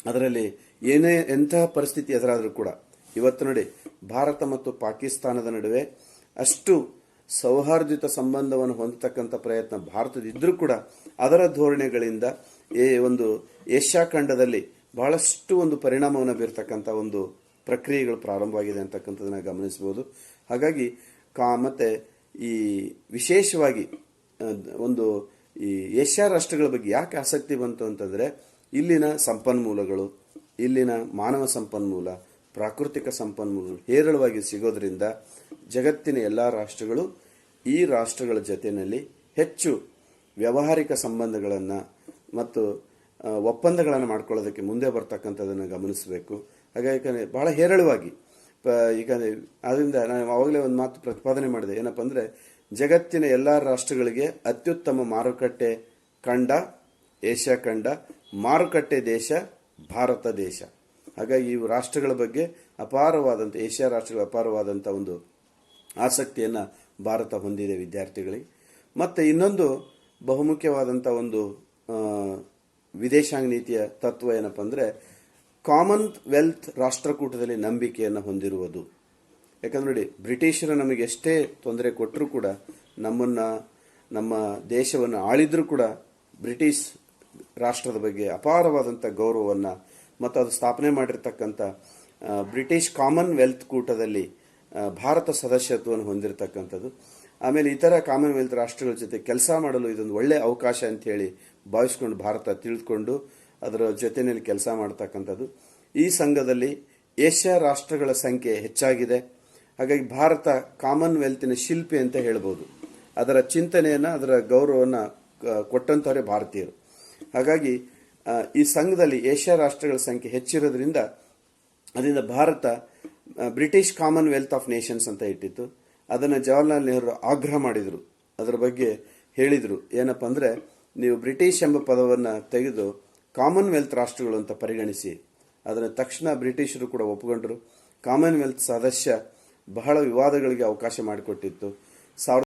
ಅದರಲ್ಲಿ ಎಂತಹ ಪರಿಸ್ಥಿತಿ ಎದುರಾದರೂ ಕೂಡ ಇವತ್ತು ನೋಡಿ ಭಾರತ ಮತ್ತು ಪಾಕಿಸ್ತಾನದ ನಡುವೆ ಅಷ್ಟು ಸೌಹಾರ್ದಿತ ಸಂಬಂಧವನ್ನು ಹೊಂದತಕ್ಕಂಥ ಪ್ರಯತ್ನ ಭಾರತದಿದ್ದರೂ ಕೂಡ ಅದರ ಧೋರಣೆಗಳಿಂದ ಒಂದು ಏಷ್ಯಾ ಖಂಡದಲ್ಲಿ ಬಹಳಷ್ಟು ಒಂದು ಪರಿಣಾಮವನ್ನು ಬೀರ್ತಕ್ಕಂಥ ಒಂದು ಪ್ರಕ್ರಿಯೆಗಳು ಪ್ರಾರಂಭವಾಗಿದೆ ಅಂತಕ್ಕಂಥದ್ದನ್ನು ಗಮನಿಸಬಹುದು. ಹಾಗಾಗಿ ಮತ್ತು ಈ ವಿಶೇಷವಾಗಿ ಒಂದು ಈ ಏಷ್ಯಾ ರಾಷ್ಟ್ರಗಳ ಬಗ್ಗೆ ಯಾಕೆ ಆಸಕ್ತಿ ಬಂತು ಅಂತಂದರೆ ಇಲ್ಲಿನ ಸಂಪನ್ಮೂಲಗಳು, ಇಲ್ಲಿನ ಮಾನವ ಸಂಪನ್ಮೂಲ, ಪ್ರಾಕೃತಿಕ ಸಂಪನ್ಮೂಲಗಳು ಹೇರಳವಾಗಿ ಸಿಗೋದ್ರಿಂದ ಜಗತ್ತಿನ ಎಲ್ಲ ರಾಷ್ಟ್ರಗಳು ಈ ರಾಷ್ಟ್ರಗಳ ಜೊತೆಯಲ್ಲಿ ಹೆಚ್ಚು ವ್ಯಾವಹಾರಿಕ ಸಂಬಂಧಗಳನ್ನು ಮತ್ತು ಒಪ್ಪಂದಗಳನ್ನು ಮಾಡ್ಕೊಳ್ಳೋದಕ್ಕೆ ಮುಂದೆ ಬರ್ತಕ್ಕಂಥದ್ದನ್ನು ಗಮನಿಸಬೇಕು. ಹಾಗಾಗಿ ಭಾಳ ಹೇರಳವಾಗಿ ಈಗ ಅದರಿಂದ ನಾನು ಆವಾಗಲೇ ಒಂದು ಮಾತು ಪ್ರತಿಪಾದನೆ ಮಾಡಿದೆ, ಏನಪ್ಪ ಅಂದರೆ ಜಗತ್ತಿನ ಎಲ್ಲ ರಾಷ್ಟ್ರಗಳಿಗೆ ಅತ್ಯುತ್ತಮ ಮಾರುಕಟ್ಟೆ ಖಂಡ ಏಷ್ಯಾ ಖಂಡ, ಮಾರುಕಟ್ಟೆ ದೇಶ ಭಾರತ ದೇಶ. ಹಾಗಾಗಿ ಈ ರಾಷ್ಟ್ರಗಳ ಬಗ್ಗೆ ಅಪಾರವಾದಂಥ, ಏಷ್ಯಾ ರಾಷ್ಟ್ರಗಳ ಅಪಾರವಾದಂಥ ಒಂದು ಆಸಕ್ತಿಯನ್ನು ಭಾರತ ಹೊಂದಿದೆ ವಿದ್ಯಾರ್ಥಿಗಳಿಗೆ. ಮತ್ತು ಇನ್ನೊಂದು ಬಹುಮುಖ್ಯವಾದಂಥ ಒಂದು ವಿದೇಶಾಂಗ ನೀತಿಯ ತತ್ವ ಏನಪ್ಪ ಅಂದರೆ, ಕಾಮನ್ವೆಲ್ತ್ ರಾಷ್ಟ್ರಕೂಟದಲ್ಲಿ ನಂಬಿಕೆಯನ್ನು ಹೊಂದಿರುವುದು. ಯಾಕಂದ್ರೆ ನೋಡಿ, ಬ್ರಿಟಿಷರು ನಮಗೆ ಎಷ್ಟೇ ತೊಂದರೆ ಕೊಟ್ಟರೂ ಕೂಡ, ನಮ್ಮ ದೇಶವನ್ನು ಆಳಿದ್ರೂ ಕೂಡ ಬ್ರಿಟಿಷ್ ರಾಷ್ಟ್ರದ ಬಗ್ಗೆ ಅಪಾರವಾದಂಥ ಗೌರವವನ್ನು ಮತ್ತು ಅದು ಸ್ಥಾಪನೆ ಮಾಡಿರ್ತಕ್ಕಂಥ ಬ್ರಿಟಿಷ್ ಕಾಮನ್ವೆಲ್ತ್ ಕೂಟದಲ್ಲಿ ಭಾರತ ಸದಸ್ಯತ್ವವನ್ನು ಹೊಂದಿರತಕ್ಕಂಥದ್ದು. ಆಮೇಲೆ ಇತರ ಕಾಮನ್ವೆಲ್ತ್ ರಾಷ್ಟ್ರಗಳ ಜೊತೆ ಕೆಲಸ ಮಾಡಲು ಇದೊಂದು ಒಳ್ಳೆಯ ಅವಕಾಶ ಅಂತ ಹೇಳಿ ಭಾವಿಸ್ಕೊಂಡು ಭಾರತ ತಿಳಿದುಕೊಂಡು ಅದರ ಜೊತೆಯಲ್ಲಿ ಕೆಲಸ ಮಾಡ್ತಕ್ಕಂಥದ್ದು. ಈ ಸಂಘದಲ್ಲಿ ಏಷ್ಯಾ ರಾಷ್ಟ್ರಗಳ ಸಂಖ್ಯೆ ಹೆಚ್ಚಾಗಿದೆ. ಹಾಗಾಗಿ ಭಾರತ ಕಾಮನ್ವೆಲ್ತಿನ ಶಿಲ್ಪಿ ಅಂತ ಹೇಳ್ಬೋದು. ಅದರ ಚಿಂತನೆಯನ್ನು, ಅದರ ಗೌರವವನ್ನು ಕೊಟ್ಟಂಥವರೇ ಭಾರತೀಯರು. ಹಾಗಾಗಿ ಈ ಸಂಘದಲ್ಲಿ ಏಷ್ಯಾ ರಾಷ್ಟ್ರಗಳ ಸಂಖ್ಯೆ ಹೆಚ್ಚಿರೋದ್ರಿಂದ ಅದರಿಂದ Bharat British Commonwealth of Nations ಅಂತ ಇಟ್ಟಿತ್ತು. ಅದನ್ನು ಜವಾಹರ್ಲಾಲ್ ನೆಹರು ಆಗ್ರಹ ಮಾಡಿದರು, ಅದರ ಬಗ್ಗೆ ಹೇಳಿದರು. ಏನಪ್ಪ ಅಂದರೆ, ನೀವು ಬ್ರಿಟಿಷ್ ಎಂಬ ಪದವನ್ನು ತೆಗೆದು ಕಾಮನ್ವೆಲ್ತ್ ರಾಷ್ಟ್ರಗಳು ಅಂತ ಪರಿಗಣಿಸಿ. ಅದನ್ನು ತಕ್ಷಣ ಬ್ರಿಟಿಷರು ಕೂಡ ಒಪ್ಪಿಕೊಂಡರು. ಕಾಮನ್ವೆಲ್ತ್ ಸದಸ್ಯ ಬಹಳ ವಿವಾದಗಳಿಗೆ ಅವಕಾಶ ಮಾಡಿಕೊಟ್ಟಿತ್ತು.